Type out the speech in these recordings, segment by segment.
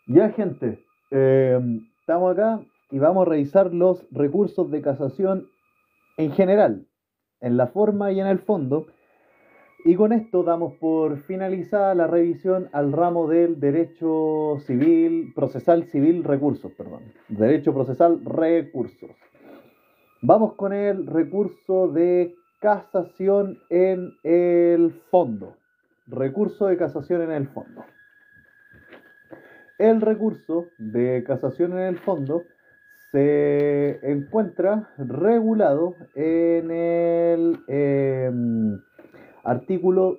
Ya, gente, estamos acá y vamos a revisar los recursos de casación en general, en la forma y en el fondo. Y con esto damos por finalizada la revisión al ramo del derecho civil, procesal civil recursos, perdón. Derecho procesal recursos. Vamos con el recurso de casación en el fondo. Recurso de casación en el fondo. El recurso de casación en el fondo se encuentra regulado en el artículo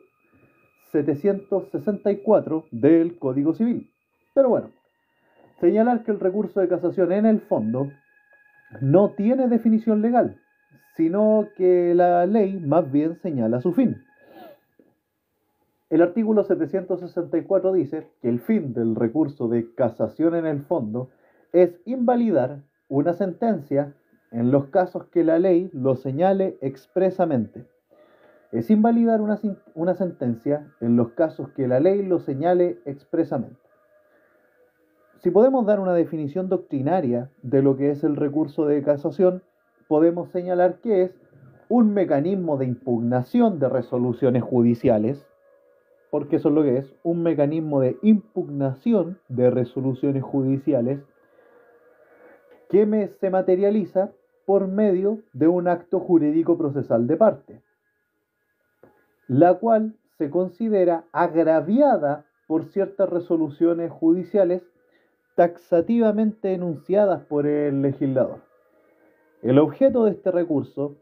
764 del Código Civil. Pero bueno, señalar que el recurso de casación en el fondo no tiene definición legal, sino que la ley más bien señala su fin. El artículo 764 dice que el fin del recurso de casación en el fondo es invalidar una sentencia en los casos que la ley lo señale expresamente. Es invalidar una sentencia en los casos que la ley lo señale expresamente. Si podemos dar una definición doctrinaria de lo que es el recurso de casación, podemos señalar que es un mecanismo de impugnación de resoluciones judiciales, porque eso es lo que es, un mecanismo de impugnación de resoluciones judiciales que se materializa por medio de un acto jurídico procesal de parte, la cual se considera agraviada por ciertas resoluciones judiciales taxativamente enunciadas por el legislador. El objeto de este recurso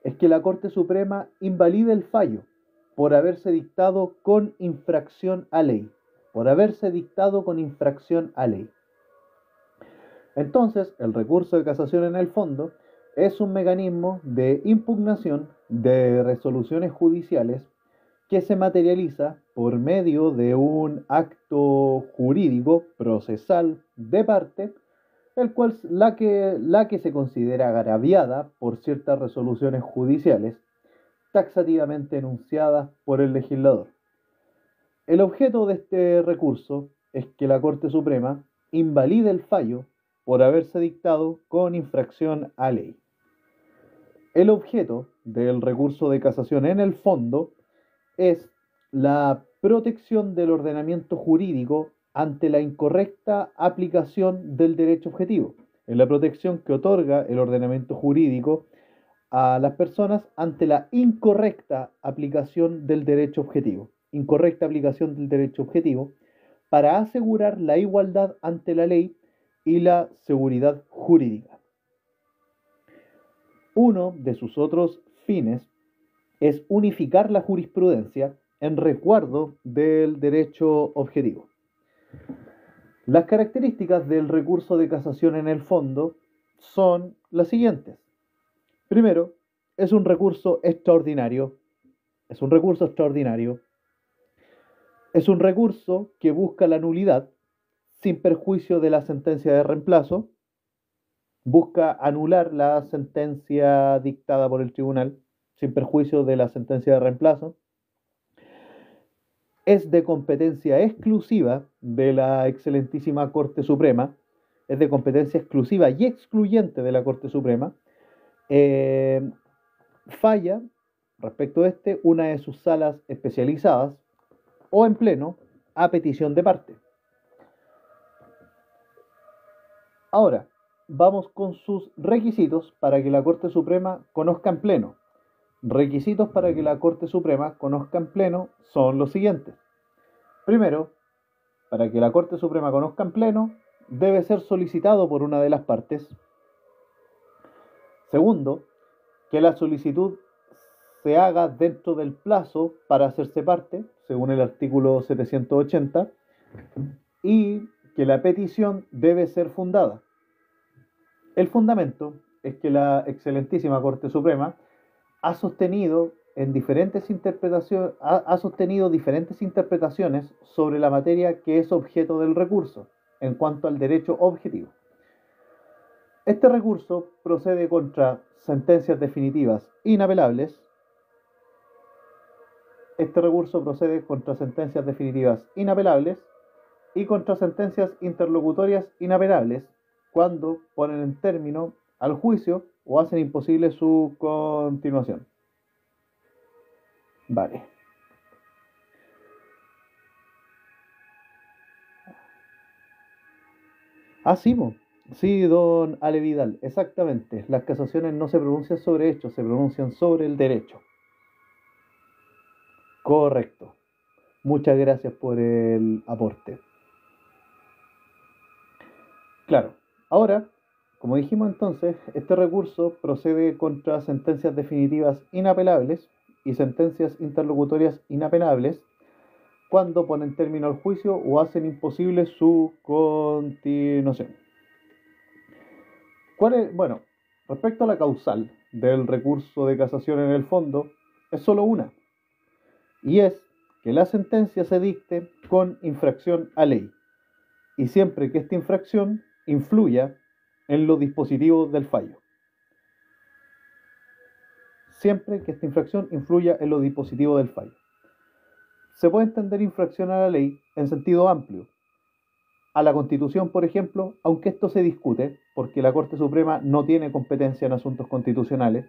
es que la Corte Suprema invalide el fallo por haberse dictado con infracción a ley, por haberse dictado con infracción a ley. Entonces, el recurso de casación en el fondo es un mecanismo de impugnación de resoluciones judiciales que se materializa por medio de un acto jurídico procesal de parte, el cual la que se considera agraviada por ciertas resoluciones judiciales taxativamente enunciadas por el legislador. El objeto de este recurso es que la Corte Suprema invalide el fallo por haberse dictado con infracción a ley. El objeto del recurso de casación en el fondo es la protección del ordenamiento jurídico ante la incorrecta aplicación del derecho objetivo. Es la protección que otorga el ordenamiento jurídico a las personas ante la incorrecta aplicación del derecho objetivo. Incorrecta aplicación del derecho objetivo para asegurar la igualdad ante la ley y la seguridad jurídica. Uno de sus otros fines es unificar la jurisprudencia en resguardo del derecho objetivo. Las características del recurso de casación en el fondo son las siguientes. Primero, es un recurso extraordinario. Es un recurso extraordinario. Es un recurso que busca la nulidad sin perjuicio de la sentencia de reemplazo. Busca anular la sentencia dictada por el tribunal sin perjuicio de la sentencia de reemplazo. Es de competencia exclusiva de la excelentísima Corte Suprema, es de competencia exclusiva y excluyente de la Corte Suprema. Eh, Falla respecto a una de sus salas especializadas o en pleno a petición de parte. Ahora, vamos con sus requisitos para que la Corte Suprema conozca en pleno. Requisitos para que la Corte Suprema conozca en pleno son los siguientes. Primero, para que la Corte Suprema conozca en pleno, debe ser solicitado por una de las partes. Segundo, que la solicitud se haga dentro del plazo para hacerse parte, según el artículo 780, y que la petición debe ser fundada. El fundamento es que la excelentísima Corte Suprema ha sostenido en diferentes interpretaciones, ha sostenido diferentes interpretaciones sobre la materia que es objeto del recurso en cuanto al derecho objetivo. Este recurso procede contra sentencias definitivas inapelables. Este recurso procede contra sentencias definitivas inapelables y contra sentencias interlocutorias inapelables cuando ponen en término al juicio o hacen imposible su continuación. Vale. Sí, sí, don Ale Vidal, exactamente. Las casaciones no se pronuncian sobre hechos, se pronuncian sobre el derecho. Correcto. Muchas gracias por el aporte. Claro. Ahora, como dijimos entonces, este recurso procede contra sentencias definitivas inapelables y sentencias interlocutorias inapelables cuando ponen término al juicio o hacen imposible su continuación. Bueno, respecto a la causal del recurso de casación en el fondo, es solo una, y es que la sentencia se dicte con infracción a ley, y siempre que esta infracción influya en los dispositivos del fallo. Siempre que esta infracción influya en los dispositivos del fallo. Se puede entender infracción a la ley en sentido amplio, a la Constitución, por ejemplo, aunque esto se discute, porque la Corte Suprema no tiene competencia en asuntos constitucionales,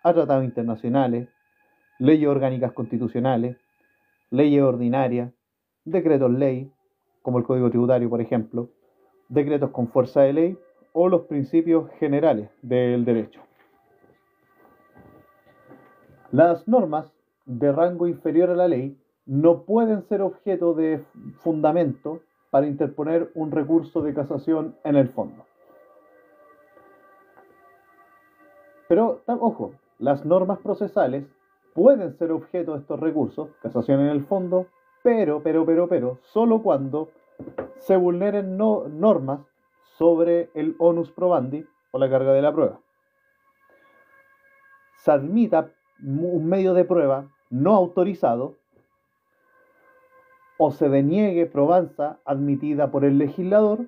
a tratados internacionales, leyes orgánicas constitucionales, leyes ordinarias, decretos ley, como el Código Tributario, por ejemplo, decretos con fuerza de ley o los principios generales del derecho. Las normas de rango inferior a la ley no pueden ser objeto de fundamento para interponer un recurso de casación en el fondo. Pero, ojo, las normas procesales pueden ser objeto de estos recursos, casación en el fondo, pero, solo cuando se vulneren normas sobre el onus probandi o la carga de la prueba. Se admita un medio de prueba no autorizado o se deniegue probanza admitida por el legislador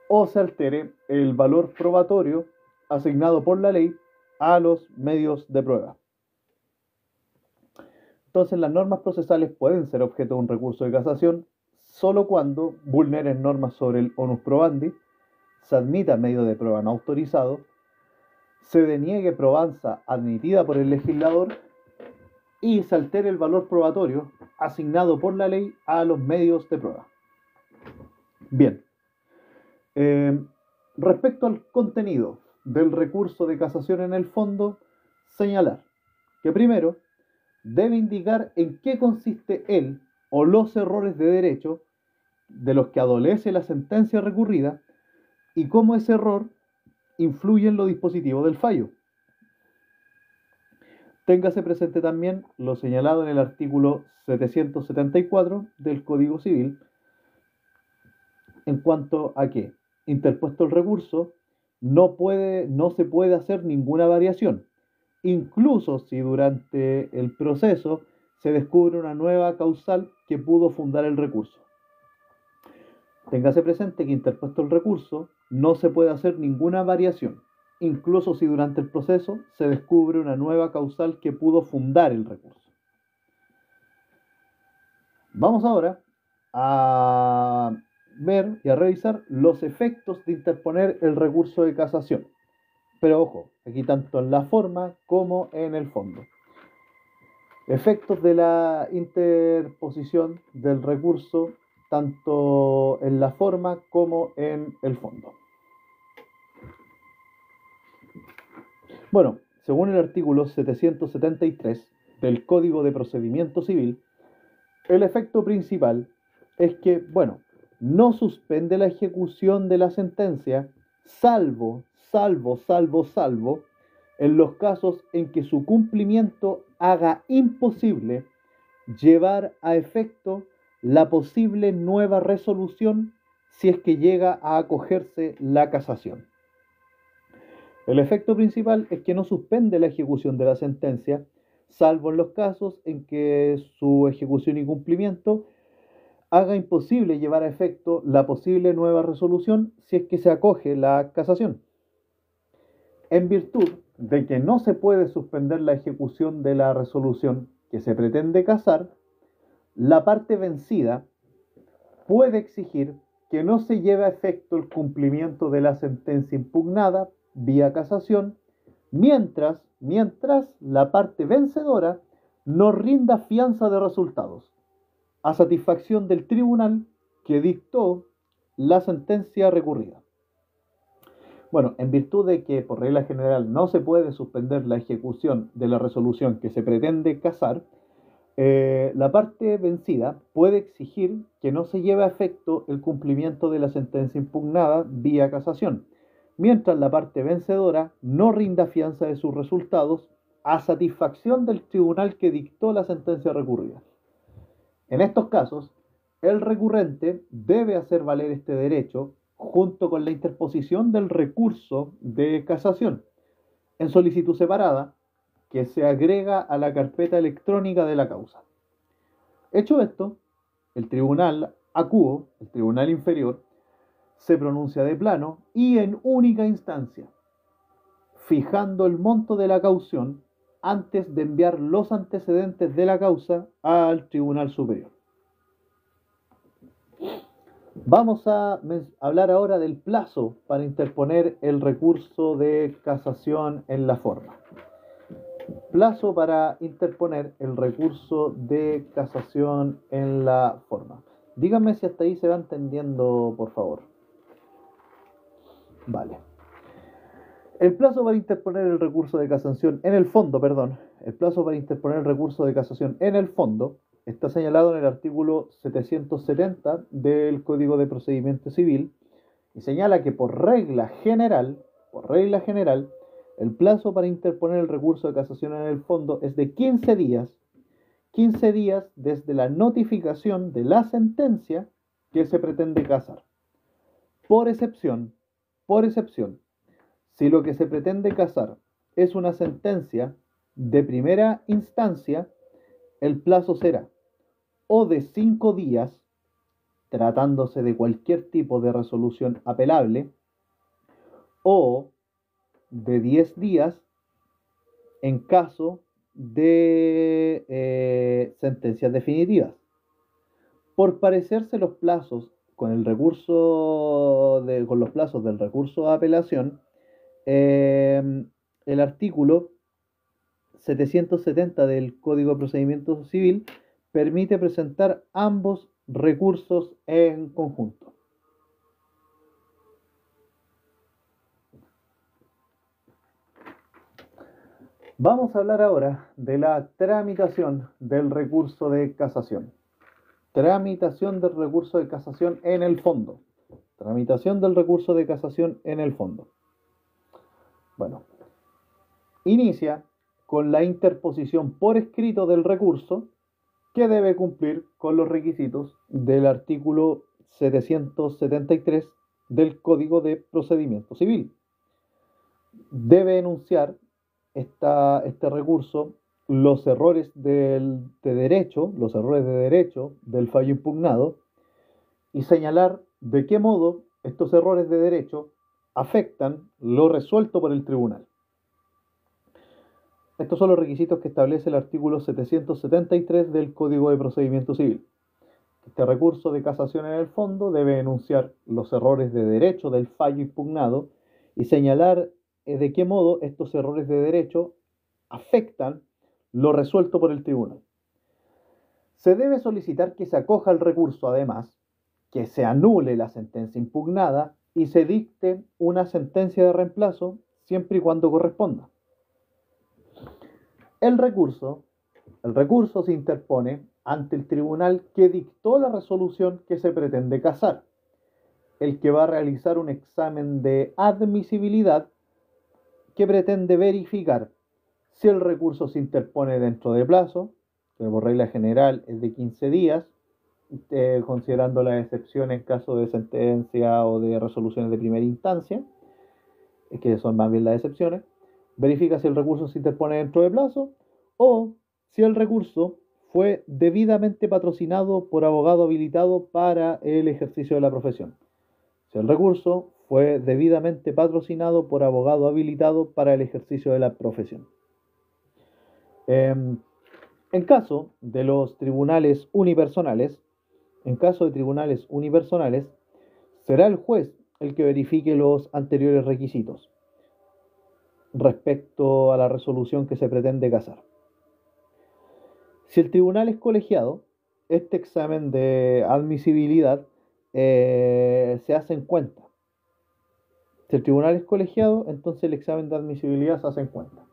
o se altere el valor probatorio asignado por la ley a los medios de prueba. Entonces, las normas procesales pueden ser objeto de un recurso de casación solo cuando vulneren normas sobre el onus probandi, se admita medio de prueba no autorizado, se deniegue probanza admitida por el legislador y se altere el valor probatorio asignado por la ley a los medios de prueba. Bien. Respecto al contenido del recurso de casación en el fondo, señalar que primero debe indicar en qué consiste él o los errores de derecho de los que adolece la sentencia recurrida y cómo ese error influye en los dispositivos del fallo. Téngase presente también lo señalado en el artículo 774 del Código Civil en cuanto a que, interpuesto el recurso, no se puede hacer ninguna variación, incluso si durante el proceso se descubre una nueva causal que pudo fundar el recurso. Téngase presente que, interpuesto el recurso, no se puede hacer ninguna variación, incluso si durante el proceso se descubre una nueva causal que pudo fundar el recurso. Vamos ahora a ver y a revisar los efectos de interponer el recurso de casación. Pero ojo, aquí tanto en la forma como en el fondo. Efectos de la interposición del recurso tanto en la forma como en el fondo. Bueno, según el artículo 773 del Código de Procedimiento Civil, el efecto principal es que, no suspende la ejecución de la sentencia, salvo en los casos en que su cumplimiento haga imposible llevar a efecto la posible nueva resolución si es que llega a acogerse la casación. El efecto principal es que no suspende la ejecución de la sentencia, salvo en los casos en que su ejecución y cumplimiento haga imposible llevar a efecto la posible nueva resolución si es que se acoge la casación. En virtud de que no se puede suspender la ejecución de la resolución que se pretende casar, la parte vencida puede exigir que no se lleve a efecto el cumplimiento de la sentencia impugnada vía casación, mientras la parte vencedora no rinda fianza de resultados, a satisfacción del tribunal que dictó la sentencia recurrida. Bueno, en virtud de que por regla general no se puede suspender la ejecución de la resolución que se pretende casar, la parte vencida puede exigir que no se lleve a efecto el cumplimiento de la sentencia impugnada vía casación, mientras la parte vencedora no rinda fianza de sus resultados a satisfacción del tribunal que dictó la sentencia recurrida. En estos casos, el recurrente debe hacer valer este derecho junto con la interposición del recurso de casación en solicitud separada que se agrega a la carpeta electrónica de la causa. Hecho esto, el tribunal acuo, el tribunal inferior, se pronuncia de plano y en única instancia, fijando el monto de la caución antes de enviar los antecedentes de la causa al tribunal superior. Vamos a hablar ahora del plazo para interponer el recurso de casación en la forma. Plazo para interponer el recurso de casación en la forma. Díganme si hasta ahí se va entendiendo, por favor. Vale. El plazo para interponer el recurso de casación en el fondo, el plazo para interponer el recurso de casación en el fondo está señalado en el artículo 770 del Código de Procedimiento Civil y señala que por regla general, el plazo para interponer el recurso de casación en el fondo es de 15 días desde la notificación de la sentencia que se pretende casar. Por excepción, si lo que se pretende casar es una sentencia de primera instancia, el plazo será o de 5 días, tratándose de cualquier tipo de resolución apelable, o de 10 días en caso de sentencias definitivas. Por parecerse los plazos con los plazos del recurso de apelación, el artículo 770 del Código de Procedimiento Civil permite presentar ambos recursos en conjunto. Vamos a hablar ahora de la tramitación del recurso de casación. Tramitación del recurso de casación en el fondo. Tramitación del recurso de casación en el fondo. Bueno, inicia con la interposición por escrito del recurso que debe cumplir con los requisitos del artículo 773 del Código de Procedimiento Civil. Debe enunciar este recurso los errores de derecho del fallo impugnado y señalar de qué modo estos errores de derecho afectan lo resuelto por el tribunal. Estos son los requisitos que establece el artículo 773 del Código de Procedimiento Civil. Este recurso de casación en el fondo debe enunciar los errores de derecho del fallo impugnado y señalar de qué modo estos errores de derecho afectan lo resuelto por el tribunal. Se debe solicitar que se acoja el recurso, además, que se anule la sentencia impugnada y se dicte una sentencia de reemplazo siempre y cuando corresponda. El recurso se interpone ante el tribunal que dictó la resolución que se pretende casar, el que va a realizar un examen de admisibilidad que pretende verificar si el recurso se interpone dentro de plazo, que por regla general es de 15 días, considerando la excepción en caso de sentencia o de resoluciones de primera instancia, que son más bien las excepciones. Verifica si el recurso se interpone dentro de plazo o si el recurso fue debidamente patrocinado por abogado habilitado para el ejercicio de la profesión. Si el recurso fue debidamente patrocinado por abogado habilitado para el ejercicio de la profesión. En caso de los tribunales unipersonales, en caso de tribunales unipersonales, será el juez el que verifique los anteriores requisitos respecto a la resolución que se pretende casar. Si el tribunal es colegiado, este examen de admisibilidad se hace en cuenta. Si el tribunal es colegiado, entonces el examen de admisibilidad se hace en cuenta.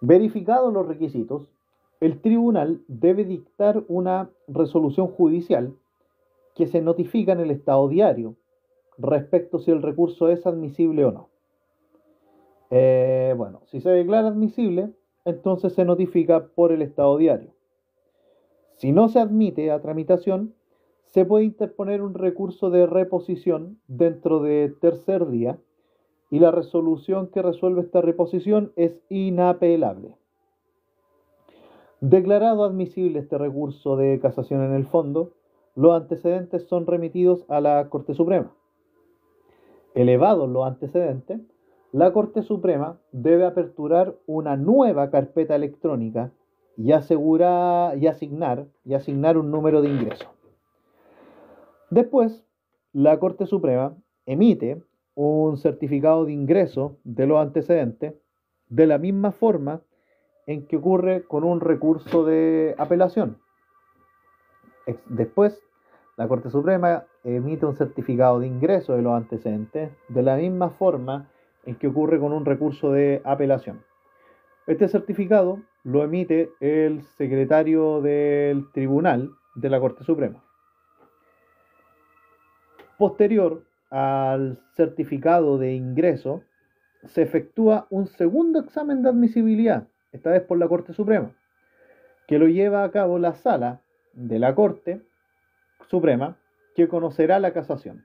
Verificados los requisitos, el tribunal debe dictar una resolución judicial que se notifica en el estado diario respecto si el recurso es admisible o no. Si se declara admisible, entonces se notifica por el estado diario. Si no se admite a tramitación, se puede interponer un recurso de reposición dentro de tercer día y la resolución que resuelve esta reposición es inapelable. Declarado admisible este recurso de casación en el fondo, los antecedentes son remitidos a la Corte Suprema. Elevados los antecedentes, la Corte Suprema debe aperturar una nueva carpeta electrónica y asignar un número de ingreso. Después, la Corte Suprema emite un certificado de ingreso de los antecedentes de la misma forma en que ocurre con un recurso de apelación. Después, la Corte Suprema emite un certificado de ingreso de los antecedentes de la misma forma en que ocurre con un recurso de apelación. Este certificado lo emite el secretario del Tribunal de la Corte Suprema. Posterior al certificado de ingreso, se efectúa un segundo examen de admisibilidad, esta vez por la Corte Suprema, que lo lleva a cabo la sala de la Corte Suprema, que conocerá la casación.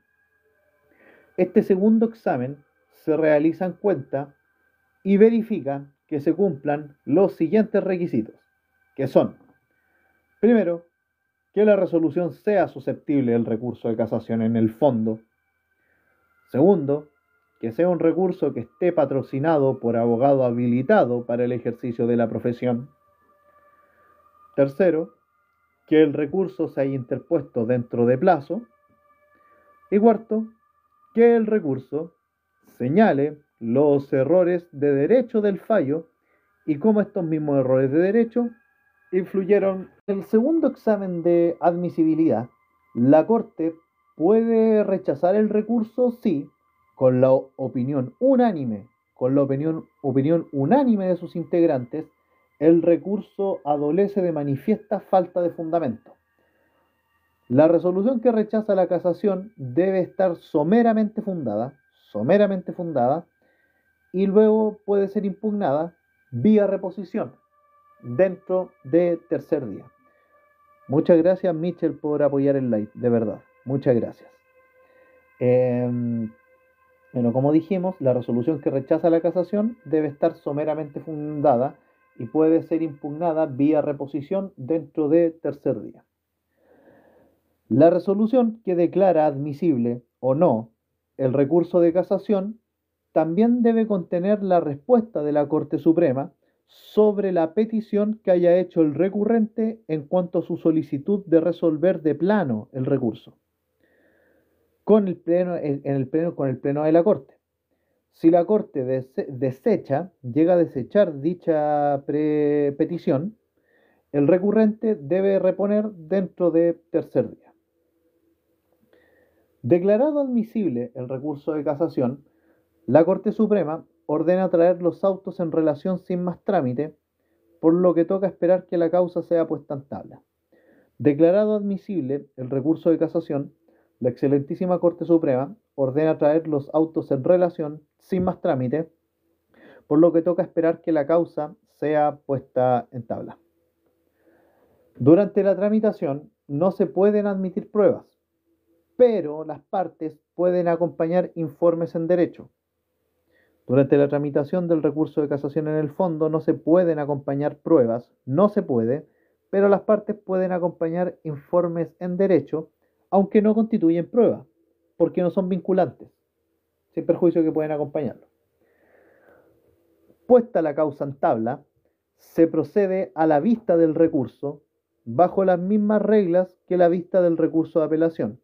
Este segundo examen se realiza en cuenta y verifica que se cumplan los siguientes requisitos, que son: primero, que la resolución sea susceptible del recurso de casación en el fondo. Segundo, que sea un recurso que esté patrocinado por abogado habilitado para el ejercicio de la profesión. Tercero, que el recurso se haya interpuesto dentro de plazo. Y cuarto, que el recurso señale los errores de derecho del fallo y cómo estos mismos errores de derecho influyeron. En el segundo examen de admisibilidad, la Corte puede rechazar el recurso si, con la opinión unánime de sus integrantes, el recurso adolece de manifiesta falta de fundamento. La resolución que rechaza la casación debe estar someramente fundada, y luego puede ser impugnada vía reposición dentro de tercer día. Muchas gracias, Michel, por apoyar el live, de verdad. Muchas gracias. Como dijimos, la resolución que rechaza la casación debe estar someramente fundada y puede ser impugnada vía reposición dentro de tercer día. La resolución que declara admisible o no el recurso de casación también debe contener la respuesta de la Corte Suprema sobre la petición que haya hecho el recurrente en cuanto a su solicitud de resolver de plano el recurso con el pleno de la Corte. Si la Corte llega a desechar dicha petición, el recurrente debe reponer dentro de tercer día. Declarado admisible el recurso de casación, la Corte Suprema ordena traer los autos en relación sin más trámite, por lo que toca esperar que la causa sea puesta en tabla. Declarado admisible el recurso de casación, la excelentísima Corte Suprema ordena traer los autos en relación sin más trámite, por lo que toca esperar que la causa sea puesta en tabla. Durante la tramitación no se pueden admitir pruebas, pero las partes pueden acompañar informes en derecho. Durante la tramitación del recurso de casación en el fondo no se pueden acompañar pruebas, pero las partes pueden acompañar informes en derecho, aunque no constituyen prueba, porque no son vinculantes, sin perjuicio que pueden acompañarlo. Puesta la causa en tabla, se procede a la vista del recurso bajo las mismas reglas que la vista del recurso de apelación,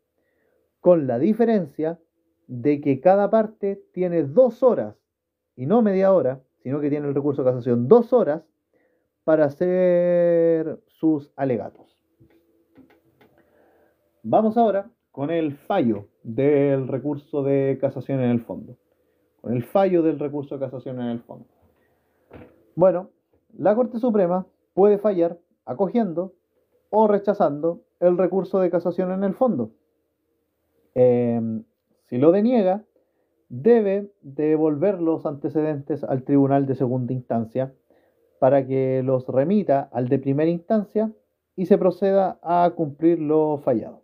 con la diferencia de que cada parte tiene 2 horas, y no media hora, sino que tiene el recurso de casación 2 horas para hacer sus alegatos. Vamos ahora con el fallo del recurso de casación en el fondo. Con el fallo del recurso de casación en el fondo. Bueno, la Corte Suprema puede fallar acogiendo o rechazando el recurso de casación en el fondo. Si lo deniega, debe devolver los antecedentes al tribunal de segunda instancia para que los remita al de primera instancia y se proceda a cumplir lo fallado.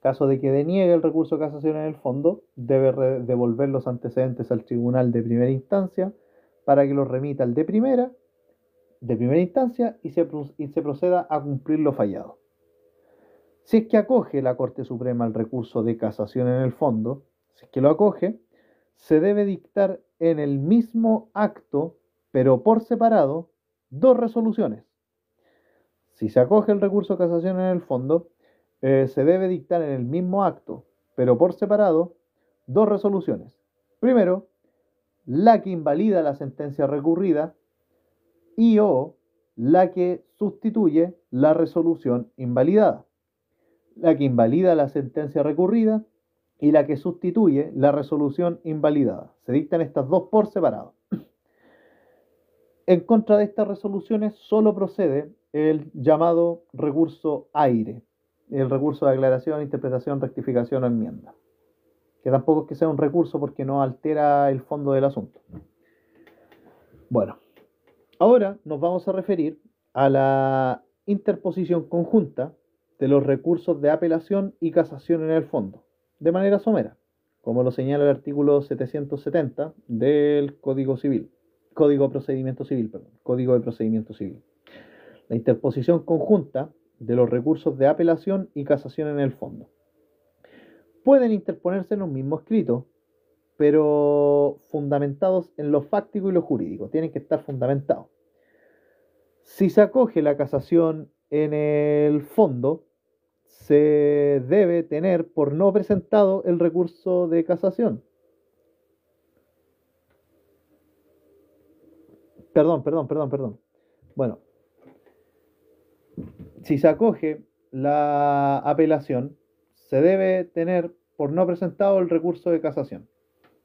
Caso de que deniegue el recurso de casación en el fondo, debe devolver los antecedentes al tribunal de primera instancia para que los remita al de primera instancia y se proceda a cumplir lo fallado. Si es que acoge la Corte Suprema el recurso de casación en el fondo, si es que lo acoge, se debe dictar en el mismo acto, pero por separado, 2 resoluciones. Si se acoge el recurso de casación en el fondo, se debe dictar en el mismo acto, pero por separado, 2 resoluciones. Primero, la que invalida la sentencia recurrida y o la que sustituye la resolución invalidada. La que invalida la sentencia recurrida y la que sustituye la resolución invalidada. Se dictan estas 2 por separado. En contra de estas resoluciones solo procede el llamado recurso aire, el recurso de aclaración, interpretación, rectificación o enmienda, que tampoco es que sea un recurso porque no altera el fondo del asunto. Bueno, ahora nos vamos a referir a la interposición conjunta de los recursos de apelación y casación en el fondo, de manera somera, como lo señala el artículo 770 del Código de Procedimiento Civil. La interposición conjunta de los recursos de apelación y casación en el fondo. Pueden interponerse en un mismo escrito, pero fundamentados en lo fáctico y lo jurídico. Tienen que estar fundamentados. Si se acoge la casación en el fondo, se debe tener por no presentado el recurso de casación. Perdón. Bueno, si se acoge la apelación, se debe tener por no presentado el recurso de casación.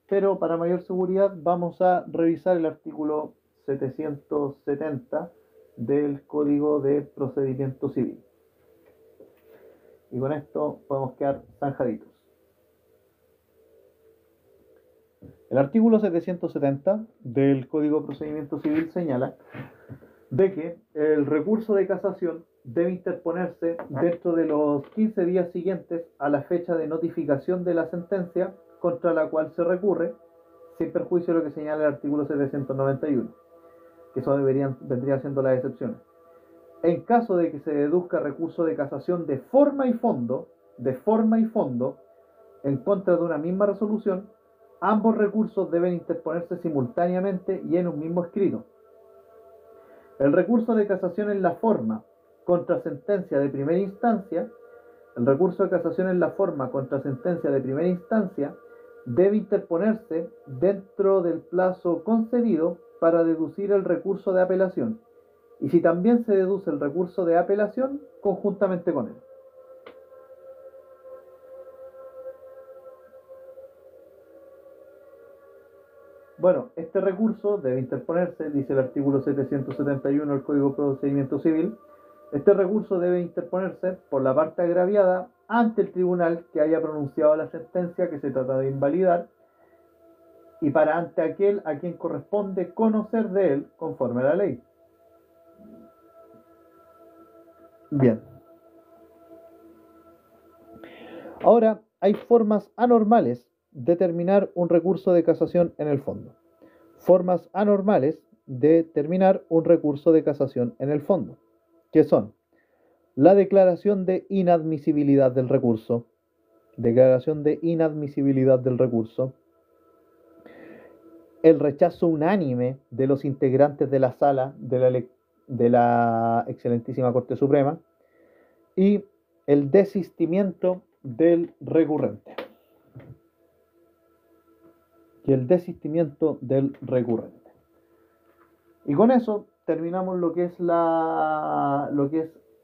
Pero para mayor seguridad vamos a revisar el artículo 770 del Código de Procedimiento Civil. Y con esto podemos quedar zanjaditos. El artículo 770 del Código de Procedimiento Civil señala de que el recurso de casación debe interponerse dentro de los 15 días siguientes a la fecha de notificación de la sentencia contra la cual se recurre, sin perjuicio de lo que señala el artículo 791, que eso vendría siendo las excepciones. En caso de que se deduzca recurso de casación de forma y fondo, en contra de una misma resolución, ambos recursos deben interponerse simultáneamente y en un mismo escrito. El recurso de casación en la forma contra sentencia de primera instancia, debe interponerse dentro del plazo concedido para deducir el recurso de apelación, y si también se deduce el recurso de apelación, conjuntamente con él. Bueno, este recurso debe interponerse, dice el artículo 771 del Código de Procedimiento Civil, este recurso debe interponerse por la parte agraviada ante el tribunal que haya pronunciado la sentencia que se trata de invalidar y para ante aquel a quien corresponde conocer de él conforme a la ley. Bien. Ahora, hay formas anormales de terminar un recurso de casación en el fondo. Formas anormales de terminar un recurso de casación en el fondo, que son la declaración de inadmisibilidad del recurso, el rechazo unánime de los integrantes de la sala de la excelentísima Corte Suprema y el desistimiento del recurrente. Y con eso terminamos lo que es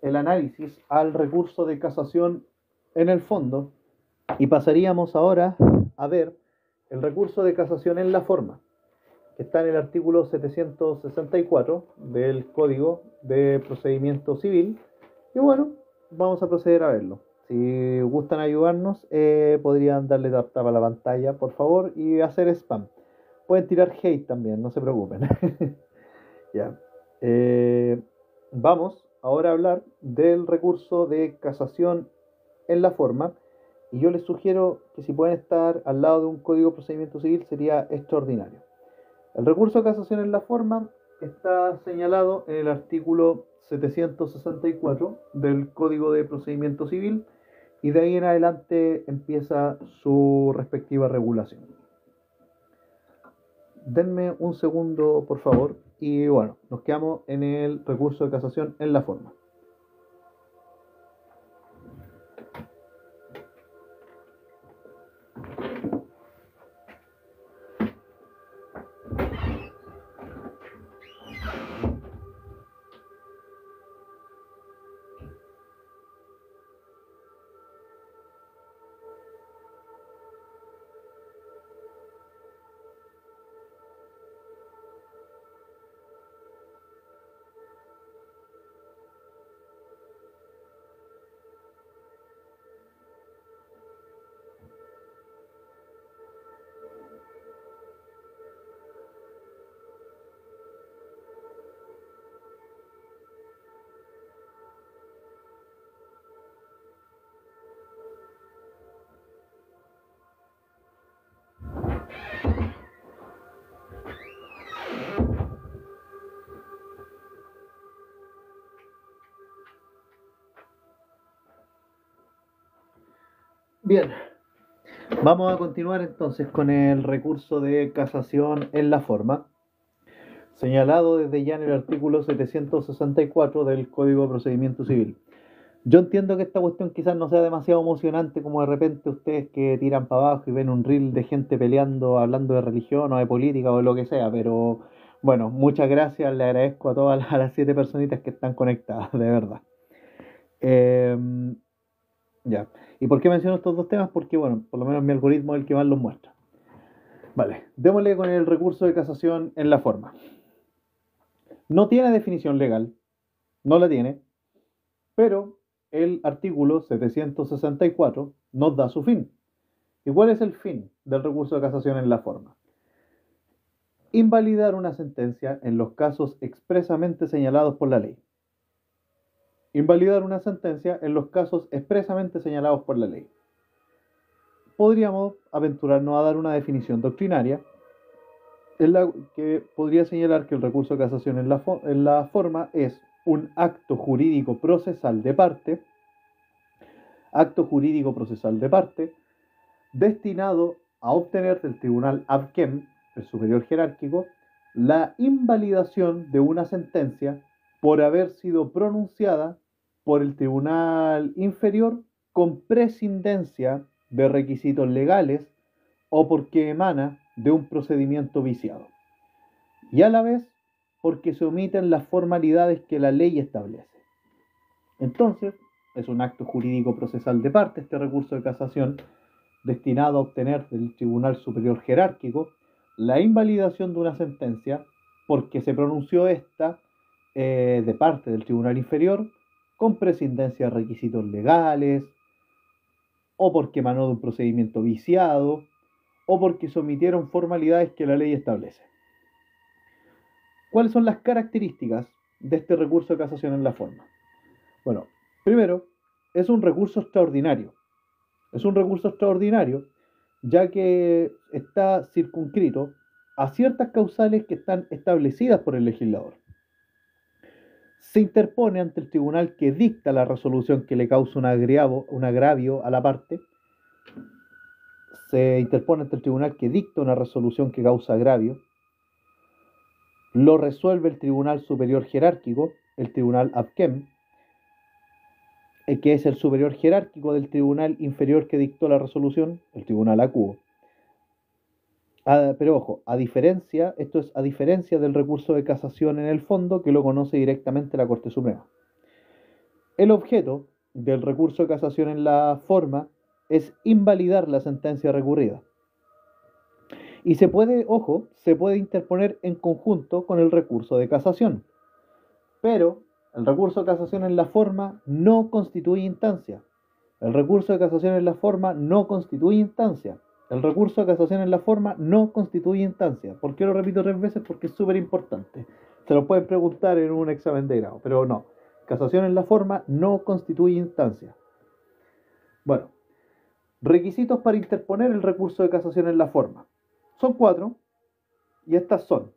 el análisis al recurso de casación en el fondo y pasaríamos ahora a ver el recurso de casación en la forma, que está en el artículo 764 del Código de Procedimiento Civil. Y bueno, vamos a proceder a verlo. Si gustan ayudarnos, podrían darle tap a la pantalla, por favor, y hacer spam. Pueden tirar hate también, no se preocupen. Ya. Vamos ahora a hablar del recurso de casación en la forma. Y yo les sugiero que si pueden estar al lado de un código de procedimiento civil sería extraordinario. El recurso de casación en la forma está señalado en el artículo 764 del Código de Procedimiento Civil y de ahí en adelante empieza su respectiva regulación. Denme un segundo, por favor, y bueno, nos quedamos en el recurso de casación en la forma. Bien, vamos a continuar entonces con el recurso de casación en la forma, señalado desde ya en el artículo 764 del Código de Procedimiento Civil. Yo entiendo que esta cuestión quizás no sea demasiado emocionante como de repente ustedes que tiran para abajo y ven un reel de gente peleando, hablando de religión o de política o de lo que sea, pero bueno, muchas gracias, le agradezco a todas las 7 personitas que están conectadas, de verdad. Eh, ya. ¿Y por qué menciono estos dos temas? Porque bueno, por lo menos mi algoritmo es el que más los muestra. Vale, démosle con el recurso de casación en la forma. No tiene definición legal, no la tiene, pero el artículo 764 nos da su fin. ¿Y cuál es el fin del recurso de casación en la forma? Invalidar una sentencia en los casos expresamente señalados por la ley. Invalidar una sentencia en los casos expresamente señalados por la ley. Podríamos aventurarnos a dar una definición doctrinaria en la que podría señalar que el recurso de casación en la forma es un acto jurídico procesal de parte, destinado a obtener del tribunal Abquem, el superior jerárquico, la invalidación de una sentencia por haber sido pronunciada por el tribunal inferior con prescindencia de requisitos legales o porque emana de un procedimiento viciado. Y a la vez porque se omiten las formalidades que la ley establece. Entonces, es un acto jurídico procesal de parte este recurso de casación destinado a obtener del Tribunal Superior Jerárquico la invalidación de una sentencia porque se pronunció esta de parte del Tribunal Inferior con prescindencia de requisitos legales, o porque emanó de un procedimiento viciado, o porque se omitieron formalidades que la ley establece. ¿Cuáles son las características de este recurso de casación en la forma? Bueno, primero, es un recurso extraordinario. Es un recurso extraordinario ya que está circunscrito a ciertas causales que están establecidas por el legislador. Se interpone ante el tribunal que dicta la resolución que le causa un agravio a la parte. Se interpone ante el tribunal que dicta una resolución que causa agravio. lo resuelve el Tribunal Superior Jerárquico, el Tribunal Abkem, que es el superior jerárquico del tribunal inferior que dictó la resolución, el Tribunal Acuo. Pero ojo, esto es a diferencia del recurso de casación en el fondo que lo conoce directamente la Corte Suprema. El objeto del recurso de casación en la forma es invalidar la sentencia recurrida. Y se puede interponer en conjunto con el recurso de casación. Pero el recurso de casación en la forma no constituye instancia. El recurso de casación en la forma no constituye instancia. El recurso de casación en la forma no constituye instancia. ¿Por qué lo repito 3 veces? Porque es súper importante. Se lo pueden preguntar en un examen de grado, pero no. Casación en la forma no constituye instancia. Bueno, requisitos para interponer el recurso de casación en la forma. Son 4, y estas son: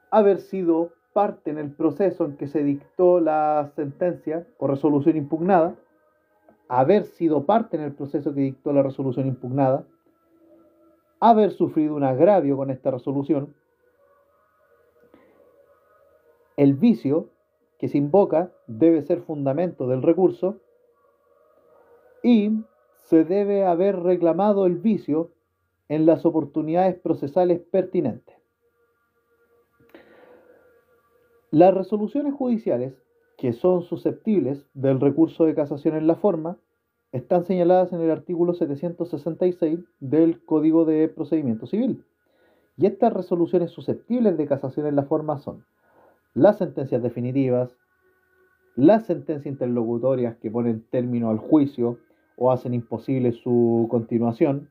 haber sido parte en el proceso en que se dictó la sentencia o resolución impugnada, haber sido parte en el proceso que dictó la resolución impugnada, haber sufrido un agravio con esta resolución, el vicio que se invoca debe ser fundamento del recurso y se debe haber reclamado el vicio en las oportunidades procesales pertinentes. Las resoluciones judiciales que son susceptibles del recurso de casación en la forma están señaladas en el artículo 766 del Código de Procedimiento Civil. Y estas resoluciones susceptibles de casación en la forma son las sentencias definitivas, las sentencias interlocutorias que ponen término al juicio o hacen imposible su continuación,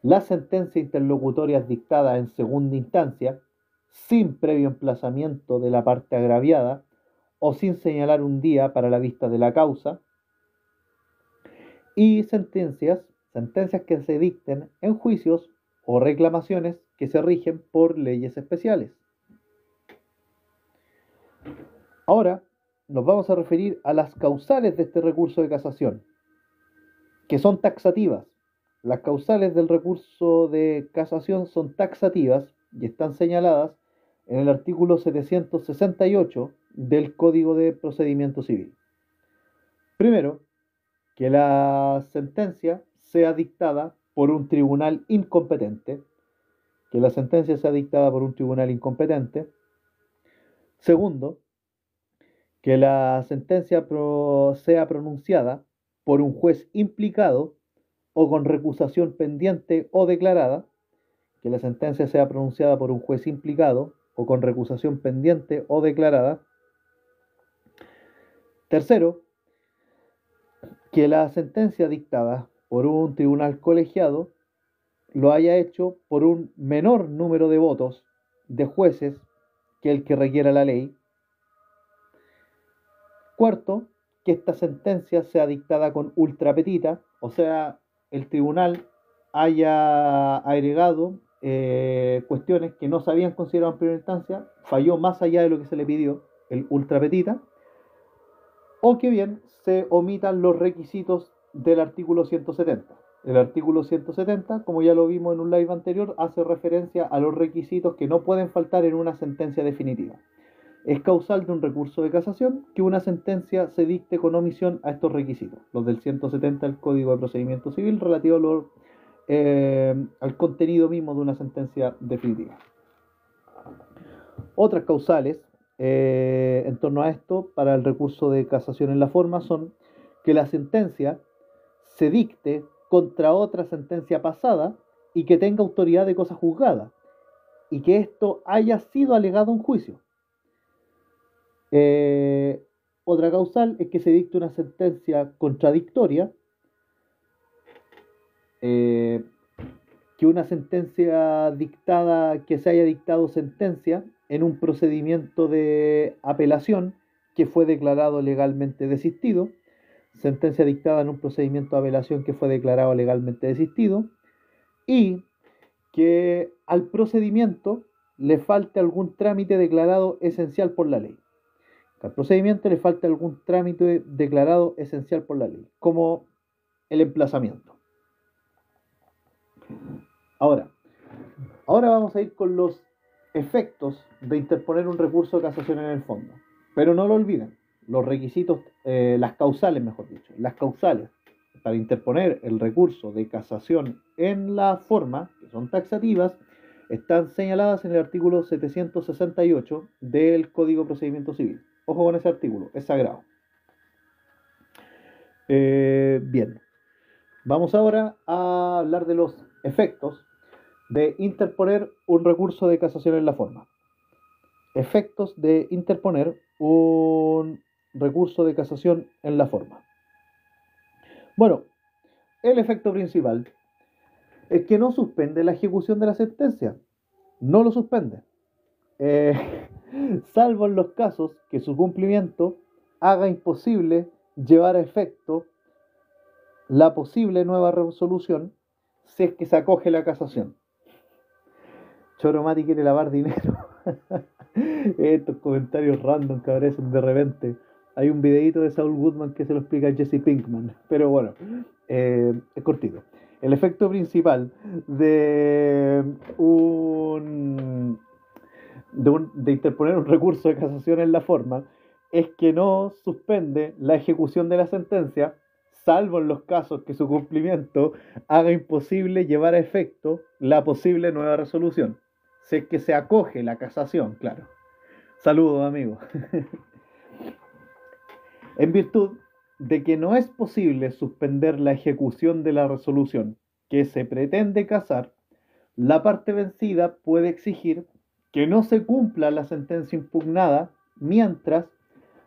las sentencias interlocutorias dictadas en segunda instancia, sin previo emplazamiento de la parte agraviada o sin señalar un día para la vista de la causa, y sentencias que se dicten en juicios o reclamaciones que se rigen por leyes especiales. Ahora nos vamos a referir a las causales de este recurso de casación, que son taxativas. Las causales del recurso de casación son taxativas y están señaladas en el artículo 768 del Código de Procedimiento Civil. Primero, que la sentencia sea dictada por un tribunal incompetente. Que la sentencia sea dictada por un tribunal incompetente. Segundo, que la sentencia sea pronunciada por un juez implicado o con recusación pendiente o declarada. Que la sentencia sea pronunciada por un juez implicado o con recusación pendiente o declarada. Tercero, que la sentencia dictada por un tribunal colegiado lo haya hecho por un menor número de votos de jueces que el que requiera la ley. Cuarto, que esta sentencia sea dictada con ultra petita, o sea, el tribunal haya agregado cuestiones que no se habían considerado en primera instancia, falló más allá de lo que se le pidió, el ultra petita, o que bien se omitan los requisitos del artículo 170. El artículo 170, como ya lo vimos en un live anterior, hace referencia a los requisitos que no pueden faltar en una sentencia definitiva. Es causal de un recurso de casación que una sentencia se dicte con omisión a estos requisitos, los del 170 del Código de Procedimiento Civil, relativo al contenido mismo de una sentencia definitiva. Otras causales en torno a esto para el recurso de casación en la forma son que la sentencia se dicte contra otra sentencia pasada y que tenga autoridad de cosa juzgada y que esto haya sido alegado en juicio. Otra causal es que se dicte una sentencia contradictoria, que una sentencia dictada, que se haya dictado sentencia en un procedimiento de apelación que fue declarado legalmente desistido, sentencia dictada en un procedimiento de apelación que fue declarado legalmente desistido, y que al procedimiento le falte algún trámite declarado esencial por la ley. Que al procedimiento le falte algún trámite declarado esencial por la ley, como el emplazamiento. Ahora vamos a ir con los efectos de interponer un recurso de casación en el fondo. Pero no lo olviden, los requisitos, las causales, mejor dicho, las causales para interponer el recurso de casación en la forma, que son taxativas, están señaladas en el artículo 768 del Código de Procedimiento Civil. Ojo con ese artículo, es sagrado. Bien, vamos ahora a hablar de los efectos de interponer un recurso de casación en la forma. Efectos de interponer un recurso de casación en la forma. Bueno, el efecto principal es que no suspende la ejecución de la sentencia. No lo suspende. Salvo en los casos que su cumplimiento haga imposible llevar a efecto la posible nueva resolución si es que se acoge la casación. Choromati quiere lavar dinero. Estos comentarios random que aparecen de repente. Hay un videito de Saul Goodman que se lo explica a Jesse Pinkman. Pero bueno, es cortito. El efecto principal de interponer un recurso de casación en la forma es que no suspende la ejecución de la sentencia, salvo en los casos que su cumplimiento haga imposible llevar a efecto la posible nueva resolución. Si es que se acoge la casación, claro. Saludos, amigos. En virtud de que no es posible suspender la ejecución de la resolución que se pretende casar, la parte vencida puede exigir que no se cumpla la sentencia impugnada mientras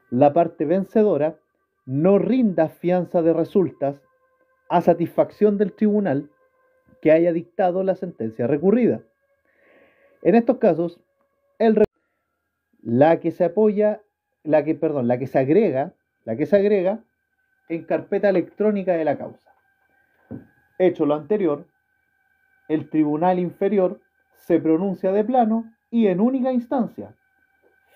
la parte vencedora no rinda fianza de resultas a satisfacción del tribunal que haya dictado la sentencia recurrida. En estos casos, la que se agrega en carpeta electrónica de la causa. Hecho lo anterior, el tribunal inferior se pronuncia de plano y en única instancia,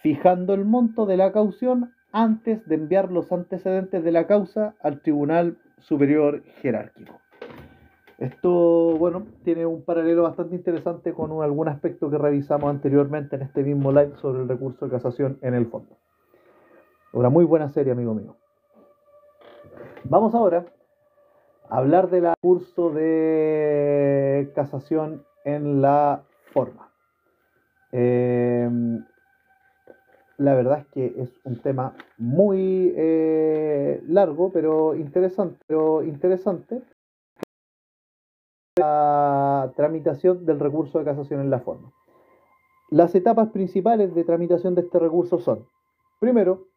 fijando el monto de la caución antes de enviar los antecedentes de la causa al tribunal superior jerárquico. Esto, bueno, tiene un paralelo bastante interesante con algún aspecto que revisamos anteriormente en este mismo live sobre el recurso de casación en el fondo. Una muy buena serie, amigo mío. Vamos ahora a hablar del recurso de casación en la forma. La verdad es que es un tema muy largo, pero interesante. La tramitación del recurso de casación en la forma. Las etapas principales de tramitación de este recurso son, primero,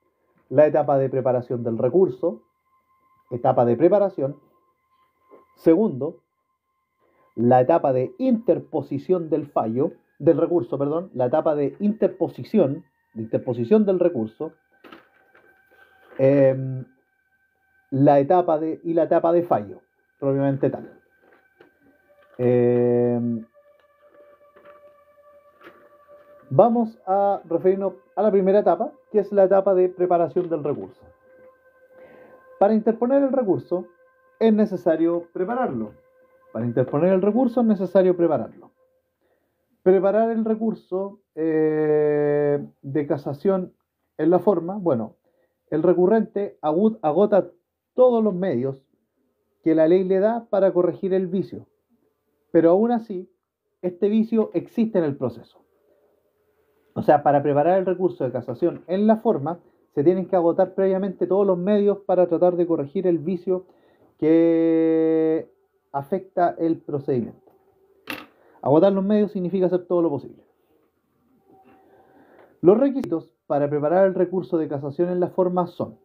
la etapa de preparación del recurso, etapa de preparación. Segundo, la etapa de interposición del recurso, la etapa de interposición del recurso, la etapa de fallo, propiamente tal. Vamos a referirnos a la primera etapa, que es la etapa de preparación del recurso. Para interponer el recurso es necesario prepararlo. Preparar el recurso de casación en la forma, bueno, el recurrente agota todos los medios que la ley le da para corregir el vicio, pero aún así, este vicio existe en el proceso. O sea, para preparar el recurso de casación en la forma, se tienen que agotar previamente todos los medios para tratar de corregir el vicio que afecta el procedimiento. Agotar los medios significa hacer todo lo posible. Los requisitos para preparar el recurso de casación en la forma son: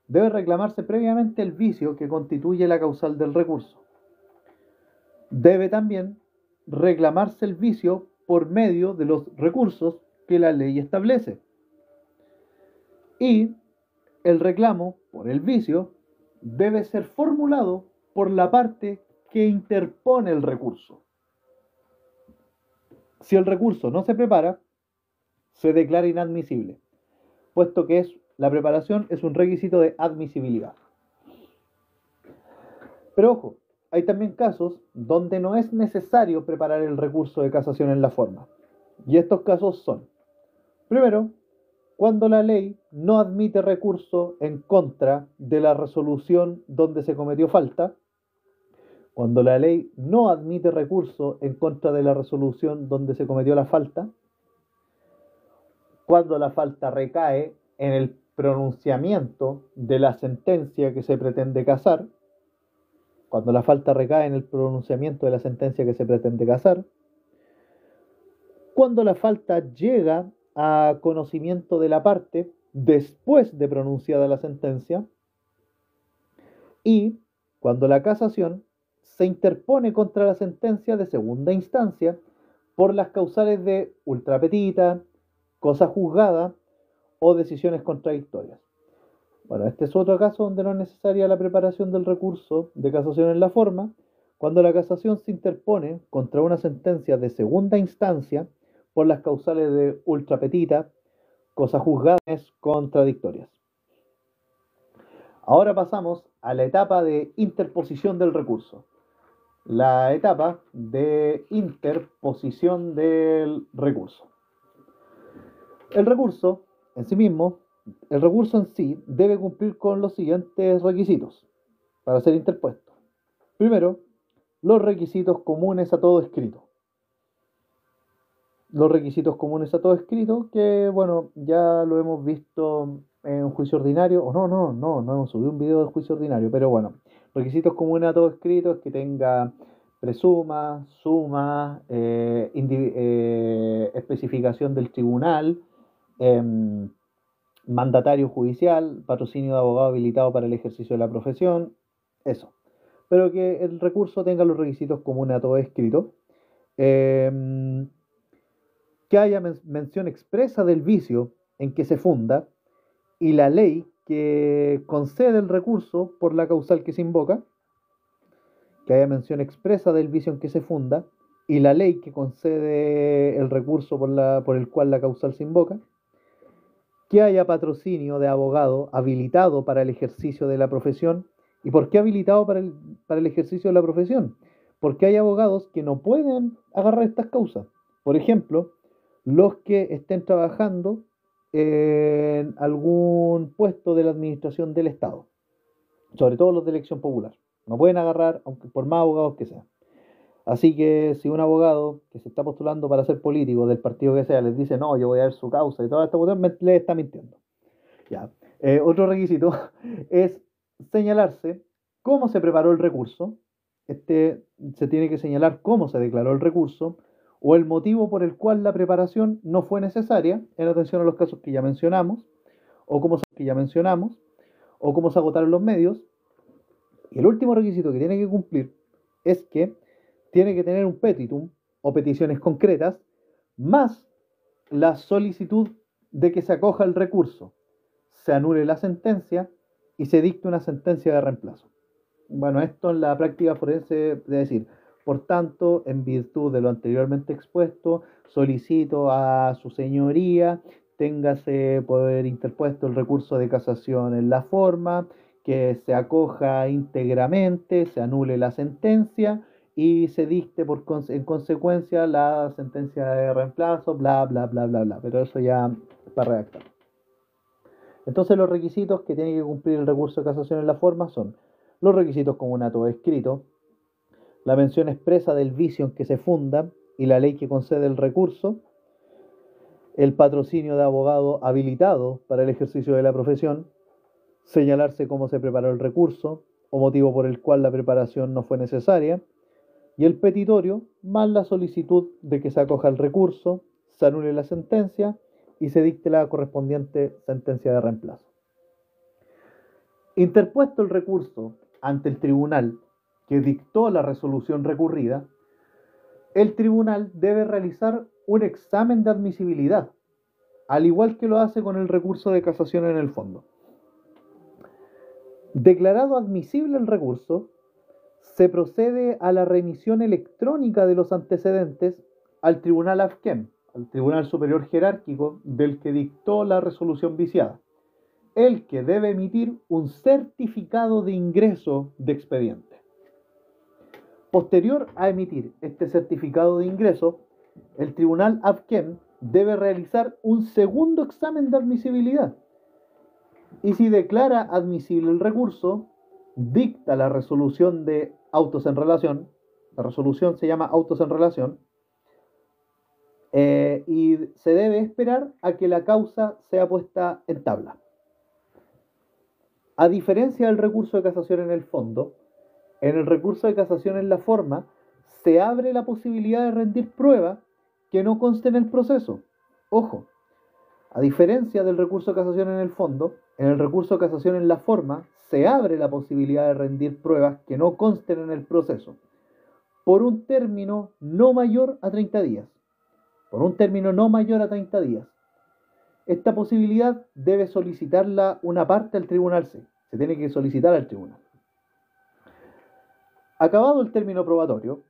debe reclamarse previamente el vicio que constituye la causal del recurso. Debe también reclamarse el vicio por medio de los recursos que la ley establece. Y el reclamo por el vicio debe ser formulado por la parte que interpone el recurso. Si el recurso no se prepara, se declara inadmisible, puesto que la preparación es un requisito de admisibilidad. Pero ojo, hay también casos donde no es necesario preparar el recurso de casación en la forma. Y estos casos son, primero, cuando la ley no admite recurso en contra de la resolución donde se cometió falta, cuando la ley no admite recurso en contra de la resolución donde se cometió la falta, cuando la falta recae en el pronunciamiento de la sentencia que se pretende casar, cuando la falta recae en el pronunciamiento de la sentencia que se pretende casar, cuando la falta llega a conocimiento de la parte después de pronunciada la sentencia y cuando la casación se interpone contra la sentencia de segunda instancia por las causales de ultra petita, cosa juzgada o decisiones contradictorias. Bueno, este es otro caso donde no es necesaria la preparación del recurso de casación en la forma, cuando la casación se interpone contra una sentencia de segunda instancia por las causales de ultra petita, cosa juzgada contradictorias. Ahora pasamos a la etapa de interposición del recurso. La etapa de interposición del recurso. El recurso en sí mismo, el recurso en sí debe cumplir con los siguientes requisitos para ser interpuesto. Primero, los requisitos comunes a todo escrito. Los requisitos comunes a todo escrito, que bueno, ya lo hemos visto en un juicio ordinario, o no hemos subido un video de juicio ordinario, pero bueno, requisitos comunes a todo escrito es que tenga presuma, suma, especificación del tribunal, eh, mandatario judicial, patrocinio de abogado habilitado para el ejercicio de la profesión, eso. Pero que el recurso tenga los requisitos comunes a todo escrito. Eh, que haya mención expresa del vicio en que se funda y la ley que concede el recurso por la causal que se invoca, que haya mención expresa del vicio en que se funda y la ley que concede el recurso por el cual la causal se invoca, que haya patrocinio de abogado habilitado para el ejercicio de la profesión. ¿Y por qué habilitado para el ejercicio de la profesión? Porque hay abogados que no pueden agarrar estas causas. Por ejemplo, los que estén trabajando en algún puesto de la administración del Estado, sobre todo los de elección popular. No pueden agarrar, aunque por más abogados que sean. Así que si un abogado que se está postulando para ser político del partido que sea les dice no, yo voy a ver su causa y toda esta cuestión, le está mintiendo. Ya. Otro requisito es señalarse cómo se preparó el recurso. Se tiene que señalar cómo se declaró el recurso o el motivo por el cual la preparación no fue necesaria, en atención a los casos que ya mencionamos, o cómo se agotaron los medios. Y el último requisito que tiene que cumplir es que tiene que tener un petitum o peticiones concretas, más la solicitud de que se acoja el recurso, se anule la sentencia y se dicte una sentencia de reemplazo. Bueno, esto en la práctica forense de decir, por tanto, en virtud de lo anteriormente expuesto, solicito a su señoría téngase poder interpuesto el recurso de casación en la forma, que se acoja íntegramente, se anule la sentencia y se dicte en consecuencia la sentencia de reemplazo, bla, bla, bla, bla, bla. Pero eso ya para redactar. Entonces los requisitos que tiene que cumplir el recurso de casación en la forma son los requisitos comunes a todo escrito, la mención expresa del vicio en que se funda y la ley que concede el recurso, el patrocinio de abogado habilitado para el ejercicio de la profesión, señalarse cómo se preparó el recurso o motivo por el cual la preparación no fue necesaria, y el petitorio más la solicitud de que se acoja el recurso, se anule la sentencia y se dicte la correspondiente sentencia de reemplazo. Interpuesto el recurso ante el tribunal que dictó la resolución recurrida, el tribunal debe realizar un examen de admisibilidad, al igual que lo hace con el recurso de casación en el fondo. Declarado admisible el recurso, se procede a la remisión electrónica de los antecedentes al Tribunal AFQEM, al Tribunal Superior Jerárquico del que dictó la resolución viciada, el que debe emitir un certificado de ingreso de expediente. Posterior a emitir este certificado de ingreso, el tribunal ABQEM debe realizar un segundo examen de admisibilidad. Y si declara admisible el recurso, dicta la resolución de autos en relación. La resolución se llama autos en relación. Y se debe esperar a que la causa sea puesta en tabla. A diferencia del recurso de casación en el fondo, en el recurso de casación en la forma se abre la posibilidad de rendir pruebas que no consten en el proceso. Ojo, a diferencia del recurso de casación en el fondo, en el recurso de casación en la forma se abre la posibilidad de rendir pruebas que no consten en el proceso por un término no mayor a 30 días. Por un término no mayor a 30 días. Esta posibilidad debe solicitarla una parte al tribunal C. Se tiene que solicitar al tribunal. Acabado el término probatorio,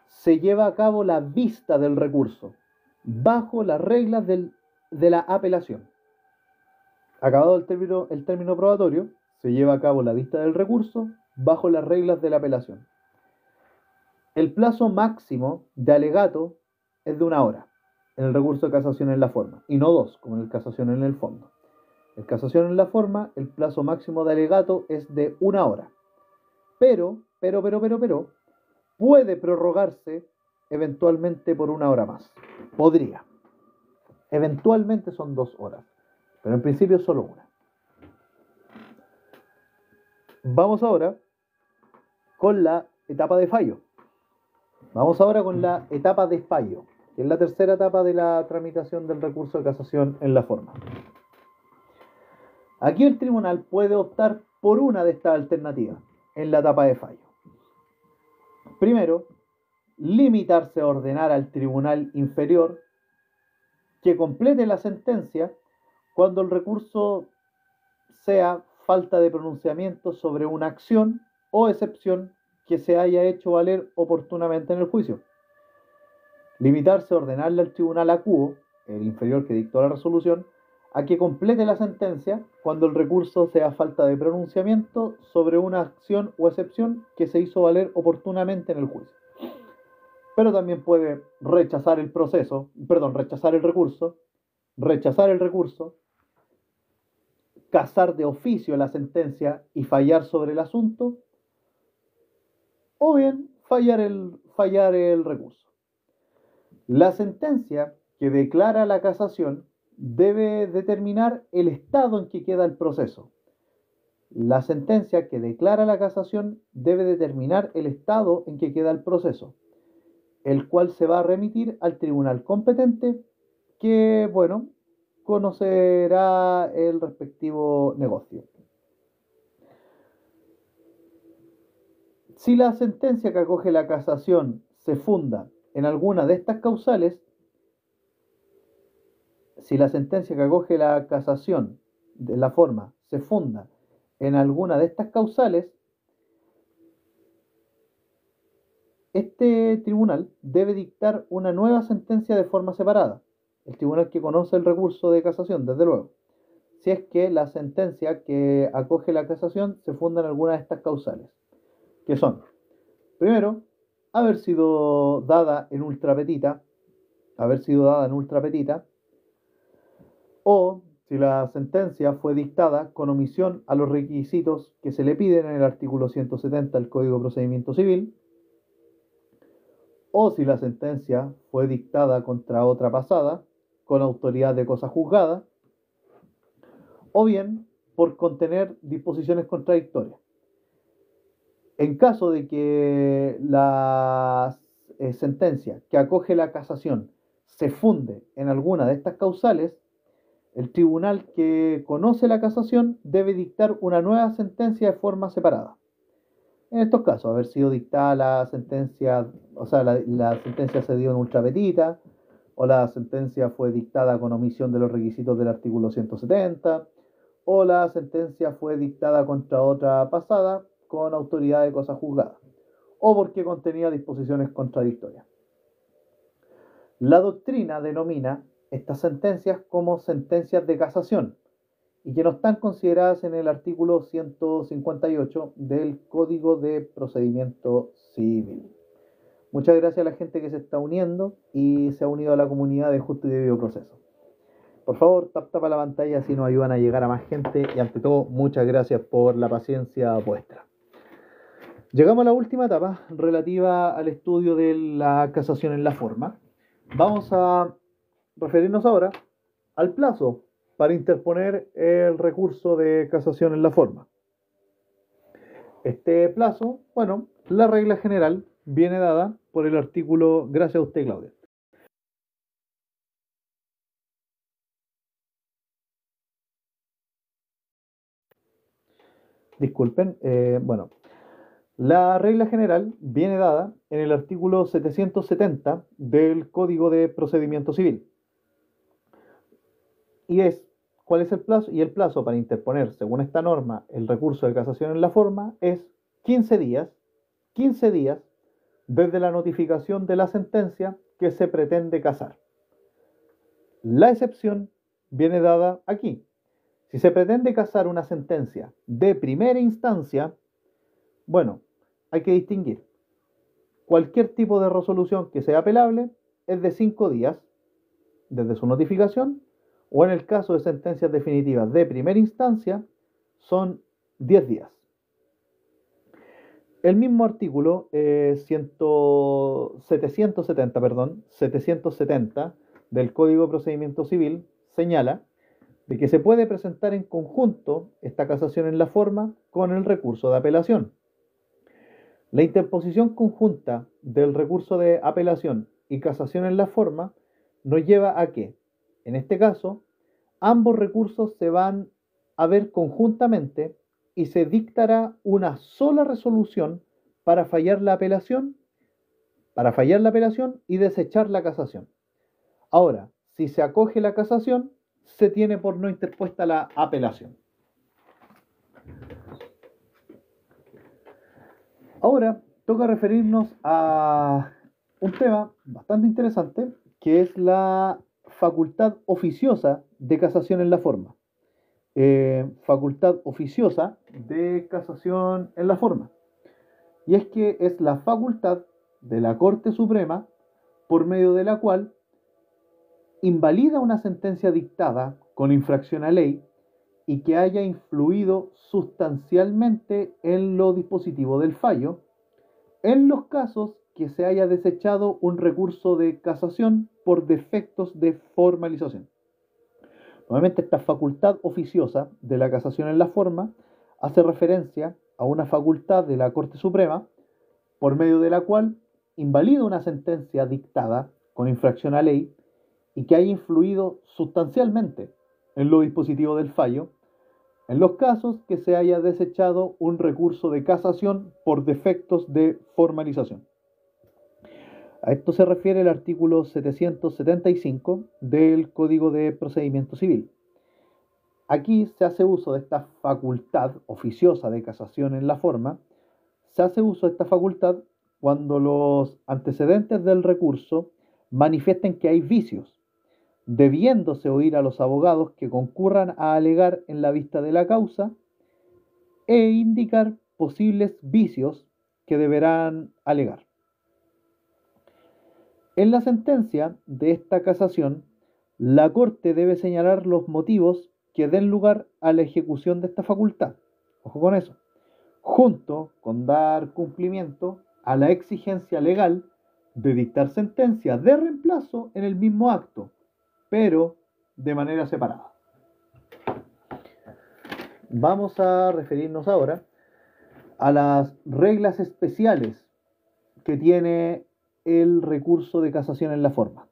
se lleva a cabo la vista del recurso bajo las reglas de la apelación. Acabado el término probatorio, se lleva a cabo la vista del recurso bajo las reglas de la apelación. El plazo máximo de alegato es de 1 hora en el recurso de casación en la forma, y no 2, como en el casación en el fondo. En casación en la forma, el plazo máximo de alegato es de 1 hora. Pero, puede prorrogarse eventualmente por 1 hora más. Podría. Eventualmente son 2 horas, pero en principio es solo 1. Vamos ahora con la etapa de fallo. Que es la tercera etapa de la tramitación del recurso de casación en la forma. Aquí el tribunal puede optar por una de estas alternativas en la etapa de fallo. Primero, limitarse a ordenar al tribunal inferior que complete la sentencia cuando el recurso sea falta de pronunciamiento sobre una acción o excepción que se haya hecho valer oportunamente en el juicio. Limitarse a ordenarle al tribunal acuo, el inferior que dictó la resolución, a que complete la sentencia cuando el recurso sea falta de pronunciamiento sobre una acción o excepción que se hizo valer oportunamente en el juicio. Pero también puede rechazar el recurso, casar de oficio la sentencia y fallar sobre el asunto, o bien fallar el recurso. La sentencia que declara la casación debe determinar el estado en que queda el proceso. La sentencia que declara la casación debe determinar el estado en que queda el proceso, el cual se va a remitir al tribunal competente que, conocerá el respectivo negocio. Si la sentencia que acoge la casación se funda en alguna de estas causales, si la sentencia que acoge la casación de la forma se funda en alguna de estas causales, este tribunal debe dictar una nueva sentencia de forma separada. El tribunal que conoce el recurso de casación, desde luego, si es que la sentencia que acoge la casación se funda en alguna de estas causales, que son, primero, haber sido dada en ultra petita, o si la sentencia fue dictada con omisión a los requisitos que se le piden en el artículo 170 del Código de Procedimiento Civil, o si la sentencia fue dictada contra otra pasada, con autoridad de cosa juzgada, o bien por contener disposiciones contradictorias. En caso de que la sentencia que acoge la casación se funde en alguna de estas causales, el tribunal que conoce la casación debe dictar una nueva sentencia de forma separada. En estos casos, haber sido dictada la sentencia, la sentencia se dio en ultra petita, o la sentencia fue dictada con omisión de los requisitos del artículo 170, o la sentencia fue dictada contra otra pasada con autoridad de cosa juzgada, o porque contenía disposiciones contradictorias. La doctrina denomina estas sentencias como sentencias de casación y que no están consideradas en el artículo 158 del Código de Procedimiento Civil. Muchas gracias a la gente que se está uniendo y se ha unido a la comunidad de Justo y Debido Proceso. Por favor, tapa la pantalla así nos ayudan a llegar a más gente y ante todo, muchas gracias por la paciencia vuestra. Llegamos a la última etapa relativa al estudio de la casación en la forma. Vamos a referirnos ahora al plazo para interponer el recurso de casación en la forma. Este plazo, bueno, la regla general viene dada por el artículo, gracias a usted, Claudia. Disculpen, bueno, la regla general viene dada en el artículo 770 del Código de Procedimiento Civil. Y es, ¿cuál es el plazo? Y el plazo para interponer, según esta norma, el recurso de casación en la forma es 15 días desde la notificación de la sentencia que se pretende casar. La excepción viene dada aquí. Si se pretende casar una sentencia de primera instancia, bueno, hay que distinguir. Cualquier tipo de resolución que sea apelable es de 5 días desde su notificación, o en el caso de sentencias definitivas de primera instancia, son 10 días. El mismo artículo 770 del Código de Procedimiento Civil señala de que se puede presentar en conjunto esta casación en la forma con el recurso de apelación. La interposición conjunta del recurso de apelación y casación en la forma nos lleva a que, en este caso, ambos recursos se van a ver conjuntamente y se dictará una sola resolución para fallar la apelación y desechar la casación. Ahora, si se acoge la casación, se tiene por no interpuesta la apelación. Ahora toca referirnos a un tema bastante interesante, que es la facultad oficiosa de casación en la forma. Facultad oficiosa de casación en la forma. Y es que es la facultad de la Corte Suprema por medio de la cual invalida una sentencia dictada con infracción a ley y que haya influido sustancialmente en lo dispositivo del fallo, en los casos que se haya desechado un recurso de casación por defectos de formalización. Nuevamente, esta facultad oficiosa de la casación en la forma hace referencia a una facultad de la Corte Suprema por medio de la cual invalida una sentencia dictada con infracción a ley y que haya influido sustancialmente en lo dispositivo del fallo, en los casos que se haya desechado un recurso de casación por defectos de formalización. A esto se refiere el artículo 775 del Código de Procedimiento Civil. Aquí se hace uso de esta facultad oficiosa de casación en la forma. Se hace uso de esta facultad cuando los antecedentes del recurso manifiesten que hay vicios, debiéndose oír a los abogados que concurran a alegar en la vista de la causa e indicar posibles vicios que deberán alegar. En la sentencia de esta casación, la Corte debe señalar los motivos que den lugar a la ejecución de esta facultad. Ojo con eso. Junto con dar cumplimiento a la exigencia legal de dictar sentencia de reemplazo en el mismo acto, pero de manera separada. Vamos a referirnos ahora a las reglas especiales que tiene el recurso de casación en la forma.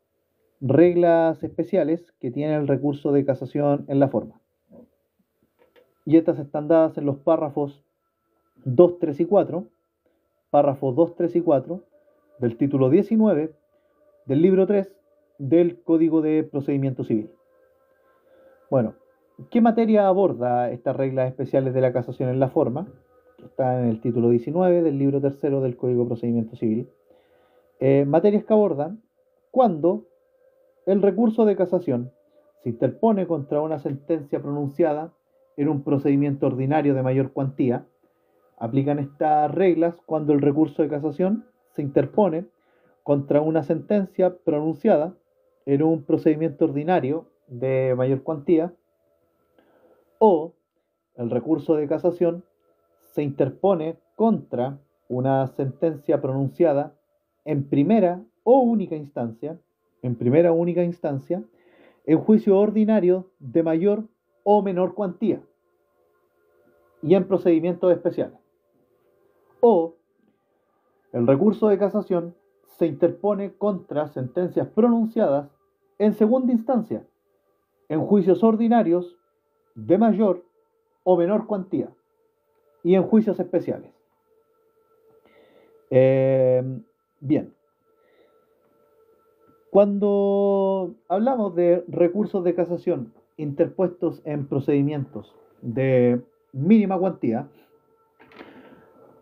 Reglas especiales que tiene el recurso de casación en la forma. Y estas están dadas en los párrafos 2, 3 y 4, párrafos 2, 3 y 4 del título 19 del libro 3 del Código de Procedimiento Civil. Bueno, ¿qué materia aborda estas reglas especiales de la casación en la forma? Que está en el título 19 del libro 3 del Código de Procedimiento Civil. Materias que abordan cuando el recurso de casación se interpone contra una sentencia pronunciada en un procedimiento ordinario de mayor cuantía. Aplican estas reglas cuando el recurso de casación se interpone contra una sentencia pronunciada en un procedimiento ordinario de mayor cuantía, o el recurso de casación se interpone contra una sentencia pronunciada en primera o única instancia, en juicio ordinario de mayor o menor cuantía y en procedimientos especiales. O el recurso de casación se interpone contra sentencias pronunciadas en segunda instancia, en juicios ordinarios de mayor o menor cuantía y en juicios especiales. Bien, cuando hablamos de recursos de casación interpuestos en procedimientos de mínima cuantía,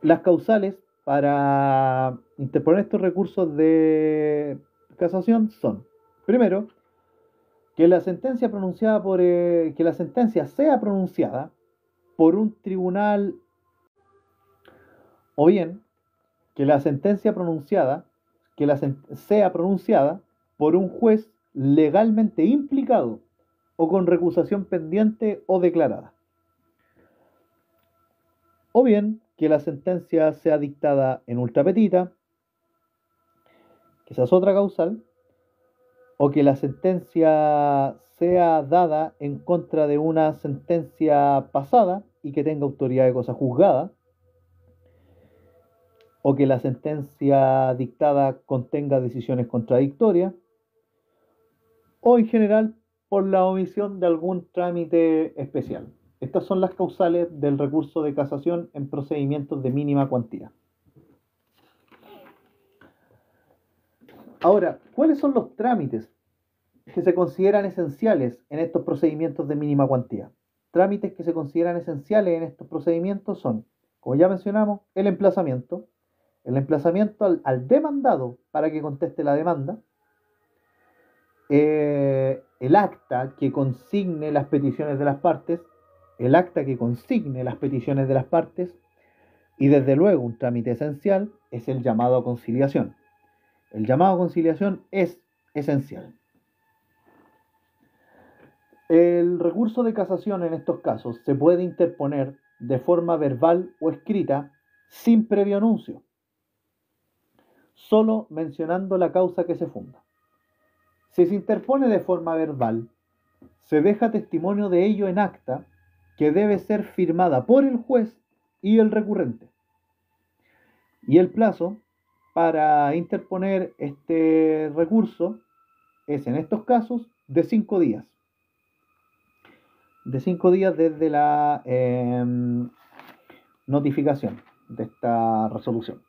las causales para interponer estos recursos de casación son, primero, que la sentencia sea pronunciada por un tribunal, o bien que la sentencia sea pronunciada por un juez legalmente implicado o con recusación pendiente o declarada, o bien que la sentencia sea dictada en ultra petita, que esa es otra causal, o que la sentencia sea dada en contra de una sentencia pasada y que tenga autoridad de cosa juzgada, o que la sentencia dictada contenga decisiones contradictorias, o en general por la omisión de algún trámite especial. Estas son las causales del recurso de casación en procedimientos de mínima cuantía. Ahora, ¿cuáles son los trámites que se consideran esenciales en estos procedimientos de mínima cuantía? Trámites que se consideran esenciales en estos procedimientos son, como ya mencionamos, el emplazamiento al demandado para que conteste la demanda, el acta que consigne las peticiones de las partes, y desde luego un trámite esencial es el llamado a conciliación. El llamado a conciliación es esencial. El recurso de casación en estos casos se puede interponer de forma verbal o escrita sin previo anuncio, solo mencionando la causa que se funda. Si se interpone de forma verbal, se deja testimonio de ello en acta que debe ser firmada por el juez y el recurrente. Y el plazo para interponer este recurso es en estos casos de 5 días. De 5 días desde la notificación de esta resolución.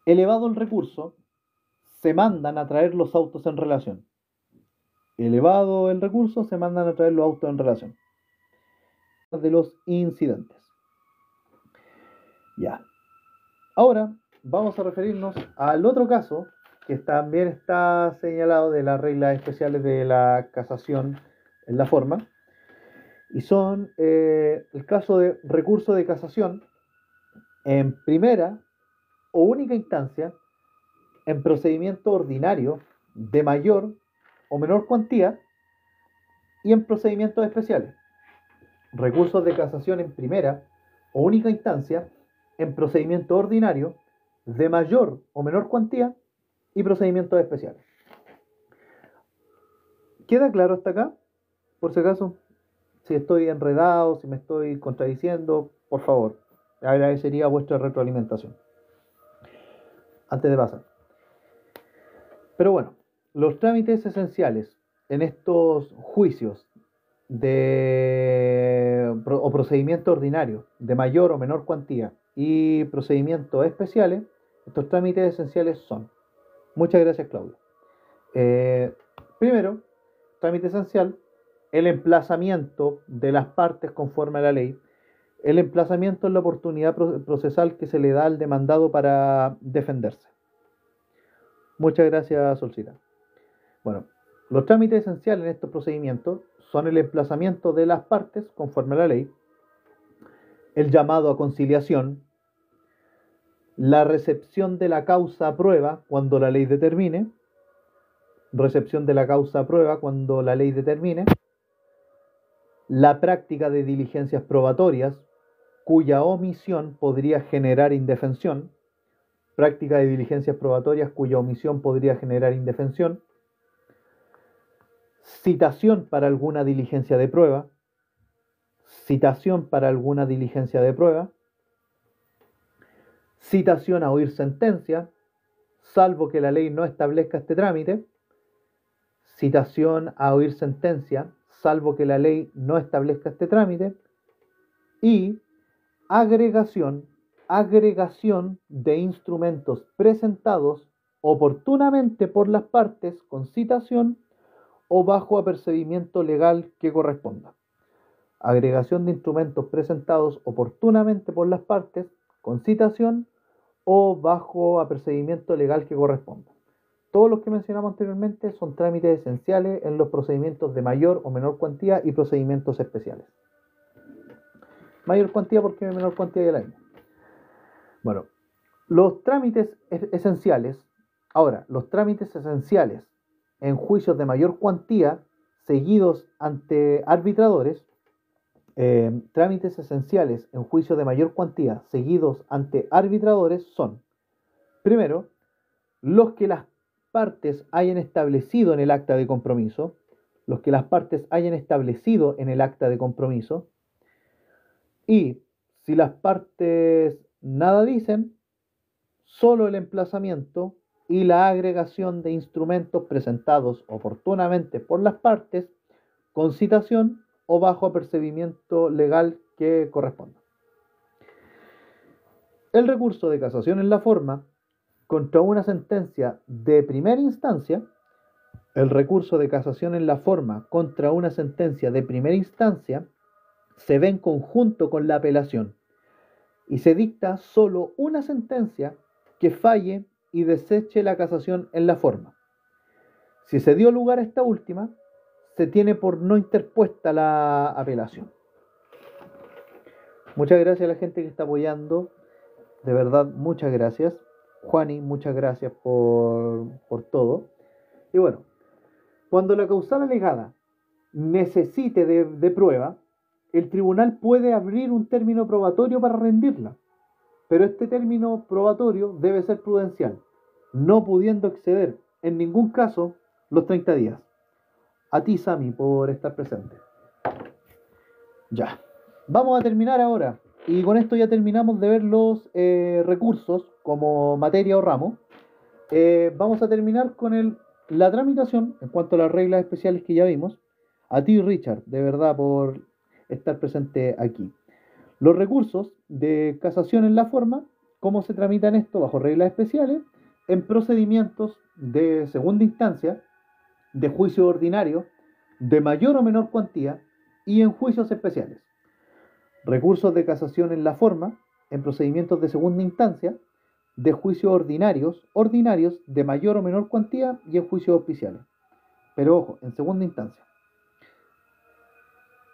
Elevado el recurso, se mandan a traer los autos en relación. Elevado el recurso, se mandan a traer los autos en relación de los incidentes. Ya. Ahora vamos a referirnos al otro caso que también está señalado de las reglas especiales de la casación en la forma, y son el caso de recurso de casación en primera o única instancia en procedimiento ordinario de mayor o menor cuantía y en procedimientos especiales. Recursos de casación en primera o única instancia en procedimiento ordinario de mayor o menor cuantía y procedimientos especiales. ¿Queda claro hasta acá? Por si acaso, si estoy enredado, si me estoy contradiciendo, por favor, agradecería vuestra retroalimentación antes de pasar. Pero bueno, los trámites esenciales en estos juicios o procedimientos ordinarios de mayor o menor cuantía y procedimientos especiales, estos trámites esenciales son. Muchas gracias, Claudio. Primero, trámite esencial, el emplazamiento de las partes conforme a la ley. El emplazamiento es la oportunidad procesal que se le da al demandado para defenderse. Muchas gracias, Solcita. Bueno, los trámites esenciales en estos procedimientos son el emplazamiento de las partes conforme a la ley, el llamado a conciliación, la recepción de la causa a prueba cuando la ley determine, recepción de la causa a prueba cuando la ley determine, la práctica de diligencias probatorias cuya omisión podría generar indefensión, práctica de diligencias probatorias cuya omisión podría generar indefensión, citación para alguna diligencia de prueba, citación para alguna diligencia de prueba, citación a oír sentencia, salvo que la ley no establezca este trámite, citación a oír sentencia, salvo que la ley no establezca este trámite, y agregación de instrumentos presentados oportunamente por las partes con citación o bajo apercibimiento legal que corresponda. Agregación de instrumentos presentados oportunamente por las partes con citación o bajo apercibimiento legal que corresponda. Todos los que mencionamos anteriormente son trámites esenciales en los procedimientos de mayor o menor cuantía y procedimientos especiales. Mayor cuantía porque menor cuantía ya la misma. Bueno, los trámites esenciales, ahora, los trámites esenciales en juicios de mayor cuantía seguidos ante arbitradores, trámites esenciales en juicios de mayor cuantía seguidos ante arbitradores son, primero, los que las partes hayan establecido en el acta de compromiso, y si las partes nada dicen, solo el emplazamiento y la agregación de instrumentos presentados oportunamente por las partes con citación o bajo apercibimiento legal que corresponda. El recurso de casación en la forma contra una sentencia de primera instancia, se ve en conjunto con la apelación y se dicta solo una sentencia que falle y deseche la casación en la forma. Si se dio lugar a esta última, se tiene por no interpuesta la apelación. Muchas gracias a la gente que está apoyando, de verdad, muchas gracias. Juani, muchas gracias por todo. Y bueno, cuando la causal alegada necesite de prueba, el tribunal puede abrir un término probatorio para rendirla, pero este término probatorio debe ser prudencial, no pudiendo exceder en ningún caso los 30 días. A ti, Sami, por estar presente. Ya, vamos a terminar ahora, y con esto ya terminamos de ver los recursos como materia o ramo. Vamos a terminar con la tramitación en cuanto a las reglas especiales que ya vimos. A ti, Richard, de verdad, por estar presente aquí. Los recursos de casación en la forma, ¿cómo se tramitan esto bajo reglas especiales? En procedimientos de segunda instancia, de juicio ordinario, de mayor o menor cuantía y en juicios especiales. Recursos de casación en la forma, en procedimientos de segunda instancia, de juicios ordinarios de mayor o menor cuantía y en juicios especiales. Pero ojo, en segunda instancia.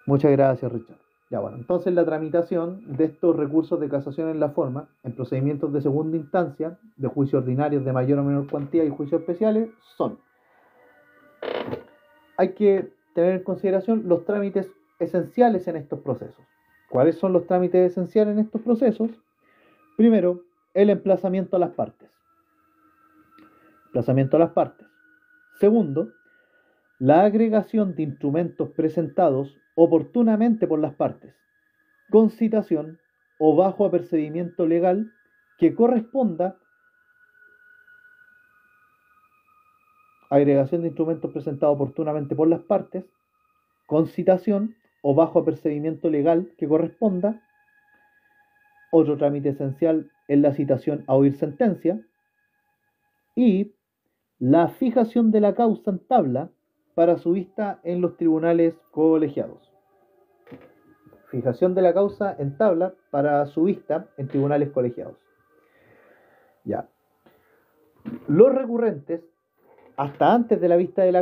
Muchas gracias, Richard. Ya bueno, entonces la tramitación de estos recursos de casación en la forma, en procedimientos de segunda instancia, de juicios ordinarios de mayor o menor cuantía y juicios especiales, son: hay que tener en consideración los trámites esenciales en estos procesos. ¿Cuáles son los trámites esenciales en estos procesos? Primero, el emplazamiento a las partes. Segundo, la agregación de instrumentos presentados oportunamente por las partes, con citación o bajo apercibimiento legal que corresponda. Agregación de instrumentos presentados oportunamente por las partes, con citación o bajo apercibimiento legal que corresponda. Otro trámite esencial es la citación a oír sentencia. Y la fijación de la causa en tabla para su vista en los tribunales colegiados. Fijación de la causa en tabla para su vista en tribunales colegiados. Ya. Los recurrentes, hasta antes de la vista de la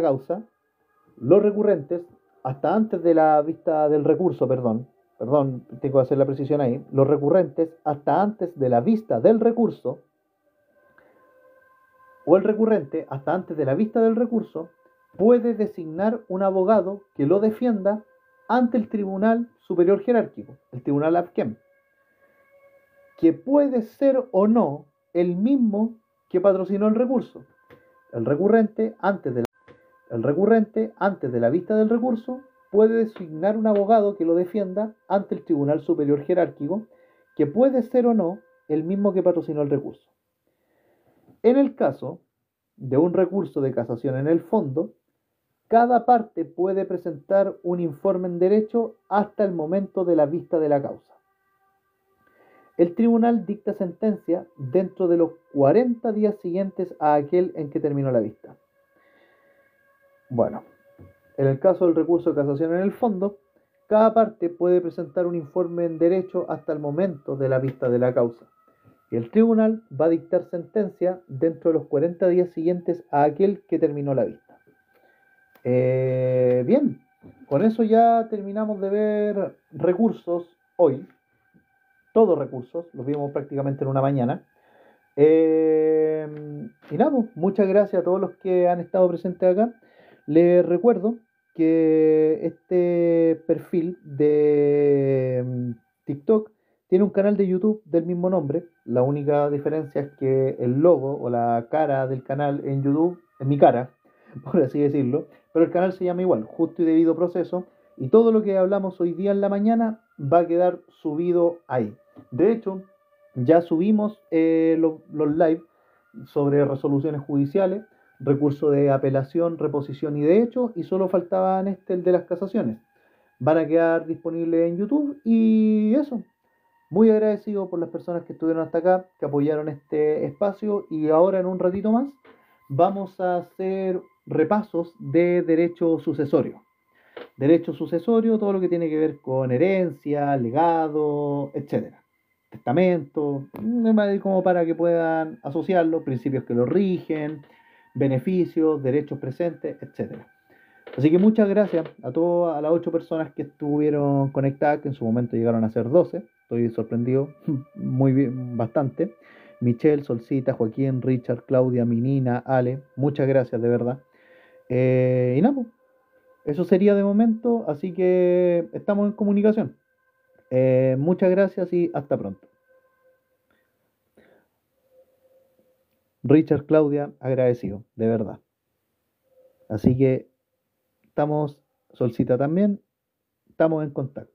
vista del recurso, perdón, tengo que hacer la precisión ahí, los recurrentes hasta antes de la vista del recurso, o el recurrente hasta antes de la vista del recurso, puede designar un abogado que lo defienda ante el Tribunal Superior Jerárquico, el Tribunal APQUEM, que puede ser o no el mismo que patrocinó el recurso. El recurrente, antes de la vista del recurso, puede designar un abogado que lo defienda ante el Tribunal Superior Jerárquico, que puede ser o no el mismo que patrocinó el recurso. En el caso de un recurso de casación en el fondo, cada parte puede presentar un informe en derecho hasta el momento de la vista de la causa. El tribunal dicta sentencia dentro de los 40 días siguientes a aquel en que terminó la vista. Bueno, en el caso del recurso de casación en el fondo, cada parte puede presentar un informe en derecho hasta el momento de la vista de la causa. Y el tribunal va a dictar sentencia dentro de los 40 días siguientes a aquel que terminó la vista. Bien, con eso ya terminamos de ver recursos hoy. Todos recursos, los vimos prácticamente en una mañana. Y nada, pues, muchas gracias a todos los que han estado presentes acá. Les recuerdo que este perfil de TikTok tiene un canal de YouTube del mismo nombre. La única diferencia es que el logo o la cara del canal en YouTube es mi cara, por así decirlo. Pero el canal se llama igual, Justo y Debido Proceso. Y todo lo que hablamos hoy día en la mañana va a quedar subido ahí. De hecho, ya subimos los live sobre resoluciones judiciales, recurso de apelación, reposición y de hecho, y solo faltaban el de las casaciones. Van a quedar disponibles en YouTube y eso. Muy agradecido por las personas que estuvieron hasta acá, que apoyaron este espacio y ahora en un ratito más vamos a hacer repasos de derecho sucesorio. Derecho sucesorio, todo lo que tiene que ver con herencia, legado, etcétera. Testamento, como para que puedan asociarlo, principios que lo rigen, beneficios, derechos presentes, etcétera. Así que muchas gracias a las 8 personas que estuvieron conectadas, que en su momento llegaron a ser 12. Estoy sorprendido, muy bien, bastante. Michelle, Solcita, Joaquín, Richard, Claudia, Minina, Ale, muchas gracias de verdad. Y nada, pues, eso sería de momento, así que estamos en comunicación. Muchas gracias y hasta pronto. Richard, Claudia, agradecido, de verdad. Así que estamos, Solcita también, estamos en contacto.